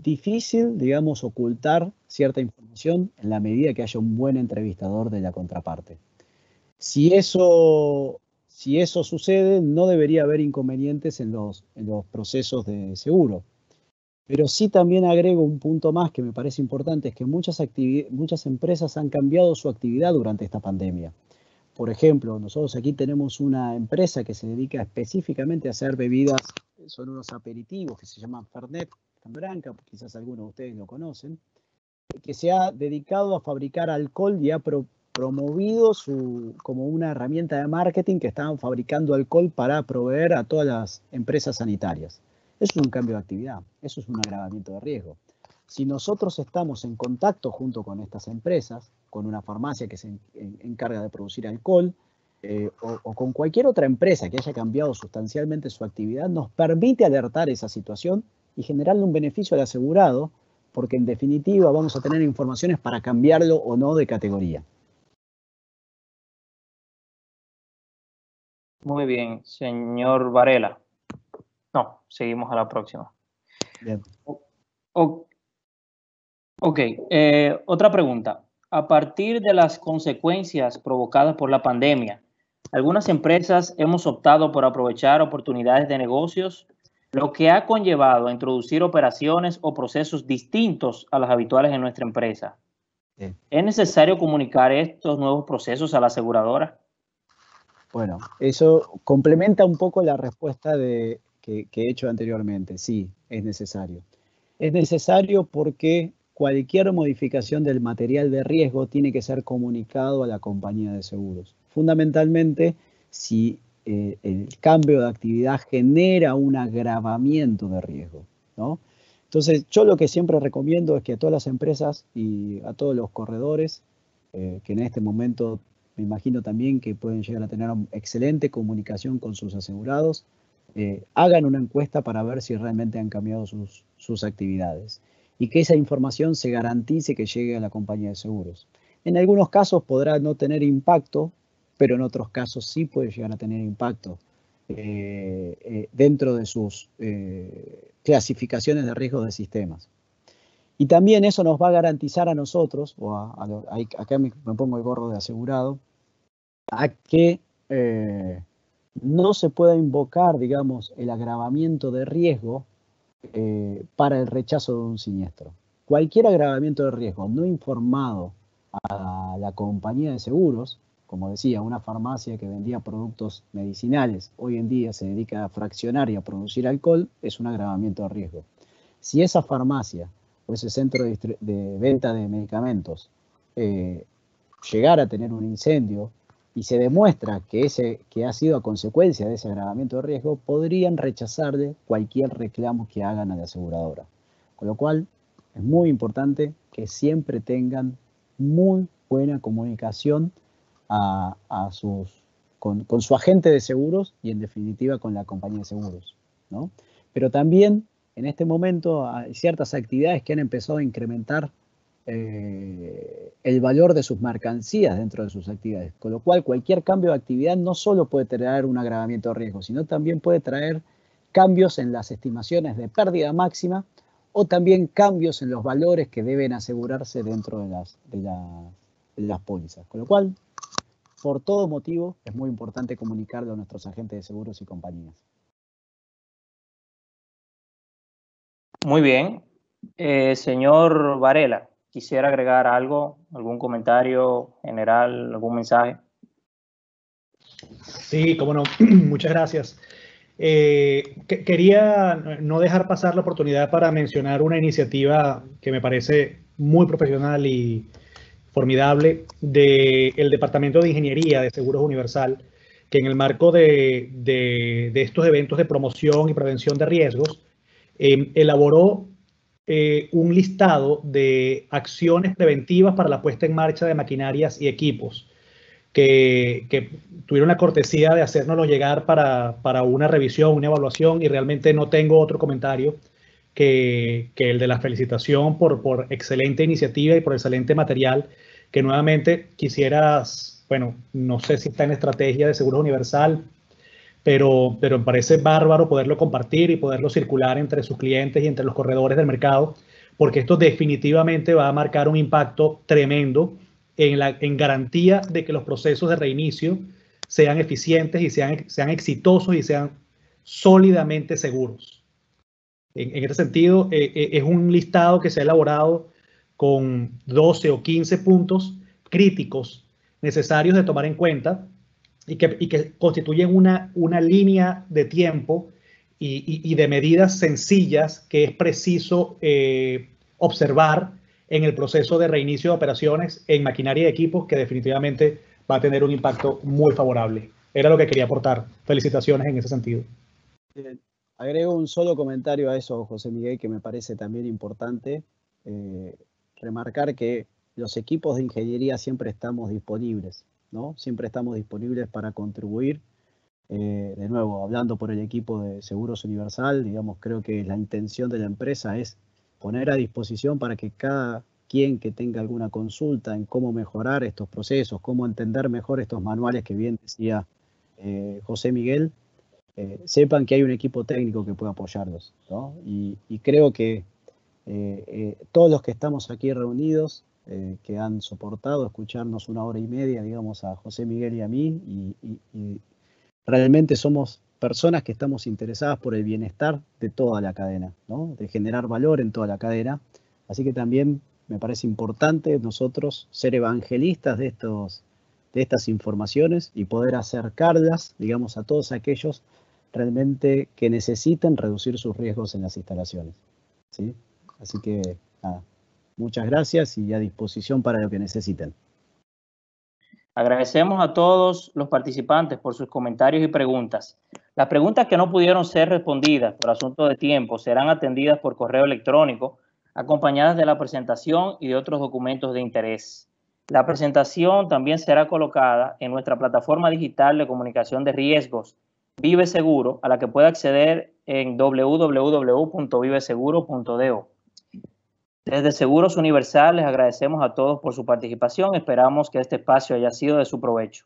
difícil, digamos, ocultar cierta información en la medida que haya un buen entrevistador de la contraparte. Si eso sucede, no debería haber inconvenientes en los procesos de seguro. Pero sí también agrego un punto más que me parece importante, es que muchas empresas han cambiado su actividad durante esta pandemia. Por ejemplo, nosotros aquí tenemos una empresa que se dedica específicamente a hacer bebidas, son unos aperitivos que se llaman Fernet Branca, quizás algunos de ustedes lo conocen, que se ha dedicado a fabricar alcohol y ha promovido como una herramienta de marketing que estaban fabricando alcohol para proveer a todas las empresas sanitarias. Eso es un cambio de actividad, eso es un agravamiento de riesgo. Si nosotros estamos en contacto junto con estas empresas, con una farmacia que se encarga de producir alcohol, o con cualquier otra empresa que haya cambiado sustancialmente su actividad, nos permite alertar esa situación y generarle un beneficio al asegurado, porque en definitiva vamos a tener informaciones para cambiarlo o no de categoría. Muy bien, señor Varela. No, seguimos a la próxima. Bien. Ok, otra pregunta. A partir de las consecuencias provocadas por la pandemia, algunas empresas hemos optado por aprovechar oportunidades de negocios, lo que ha conllevado a introducir operaciones o procesos distintos a los habituales en nuestra empresa. Sí. ¿Es necesario comunicar estos nuevos procesos a la aseguradora? Bueno, eso complementa un poco la respuesta que he hecho anteriormente. Sí, es necesario. Es necesario porque cualquier modificación del material de riesgo tiene que ser comunicado a la compañía de seguros. Fundamentalmente, si el cambio de actividad genera un agravamiento de riesgo, ¿no? Entonces, yo lo que siempre recomiendo es que a todas las empresas y a todos los corredores, que en este momento me imagino también que pueden llegar a tener excelente comunicación con sus asegurados, hagan una encuesta para ver si realmente han cambiado sus actividades y que esa información se garantice que llegue a la compañía de seguros. En algunos casos podrá no tener impacto, pero en otros casos sí puede llegar a tener impacto dentro de sus clasificaciones de riesgo de sistemas. Y también eso nos va a garantizar a nosotros, acá me pongo el gorro de asegurado, a que no se pueda invocar, digamos, el agravamiento de riesgo para el rechazo de un siniestro. Cualquier agravamiento de riesgo no informado a la compañía de seguros, como decía, una farmacia que vendía productos medicinales, hoy en día se dedica a fraccionar y a producir alcohol, es un agravamiento de riesgo. Si esa farmacia o ese centro de venta de medicamentos llegara a tener un incendio y se demuestra que ha sido a consecuencia de ese agravamiento de riesgo, podrían rechazarle cualquier reclamo que hagan a la aseguradora. Con lo cual, es muy importante que siempre tengan muy buena comunicación con su agente de seguros y, en definitiva, con la compañía de seguros, ¿no? Pero también, en este momento, hay ciertas actividades que han empezado a incrementar el valor de sus mercancías dentro de sus actividades, con lo cual cualquier cambio de actividad no solo puede traer un agravamiento de riesgo, sino también puede traer cambios en las estimaciones de pérdida máxima o también cambios en los valores que deben asegurarse dentro de las pólizas. Con lo cual, por todo motivo, es muy importante comunicarlo a nuestros agentes de seguros y compañías. Muy bien. Señor Varela, ¿quisiera agregar algo, algún comentario general, algún mensaje? Sí, cómo no. Muchas gracias. Quería no dejar pasar la oportunidad para mencionar una iniciativa que me parece muy profesional y formidable del Departamento de Ingeniería de Seguros Universal, que en el marco de estos eventos de promoción y prevención de riesgos, elaboró un listado de acciones preventivas para la puesta en marcha de maquinarias y equipos que tuvieron la cortesía de hacérnoslo llegar para una revisión, una evaluación, y realmente no tengo otro comentario que el de la felicitación por excelente iniciativa y por excelente material, que nuevamente quisieras, bueno, no sé si está en estrategia de Seguros Universal, pero me parece bárbaro poderlo compartir y poderlo circular entre sus clientes y entre los corredores del mercado, porque esto definitivamente va a marcar un impacto tremendo en garantía de que los procesos de reinicio sean eficientes y sean exitosos y sean sólidamente seguros. En este sentido, es un listado que se ha elaborado con 12 o 15 puntos críticos necesarios de tomar en cuenta y que constituyen una línea de tiempo y de medidas sencillas que es preciso observar en el proceso de reinicio de operaciones en maquinaria y equipos, que definitivamente va a tener un impacto muy favorable. Era lo que quería aportar. Felicitaciones en ese sentido. Agrego un solo comentario a eso, José Miguel, que me parece también importante. remarcar que los equipos de ingeniería siempre estamos disponibles, ¿no? Siempre estamos disponibles para contribuir. De nuevo, hablando por el equipo de Seguros Universal, digamos, creo que la intención de la empresa es poner a disposición para que cada quien que tenga alguna consulta en cómo mejorar estos procesos, cómo entender mejor estos manuales que bien decía José Miguel, sepan que hay un equipo técnico que puede apoyarlos, ¿no? Y creo que todos los que estamos aquí reunidos, que han soportado escucharnos 1 hora y media, digamos, a José Miguel y a mí, y realmente somos personas que estamos interesadas por el bienestar de toda la cadena, ¿no? De generar valor en toda la cadena. Así que también me parece importante nosotros ser evangelistas de estas informaciones y poder acercarlas, digamos, a todos aquellos realmente que necesiten reducir sus riesgos en las instalaciones, ¿sí? Así que, nada, muchas gracias y a disposición para lo que necesiten. Agradecemos a todos los participantes por sus comentarios y preguntas. Las preguntas que no pudieron ser respondidas por asunto de tiempo serán atendidas por correo electrónico, acompañadas de la presentación y de otros documentos de interés. La presentación también será colocada en nuestra plataforma digital de comunicación de riesgos, Vive Seguro, a la que puede acceder en www.viveseguro.do. Desde Seguros Universal les agradecemos a todos por su participación. Esperamos que este espacio haya sido de su provecho.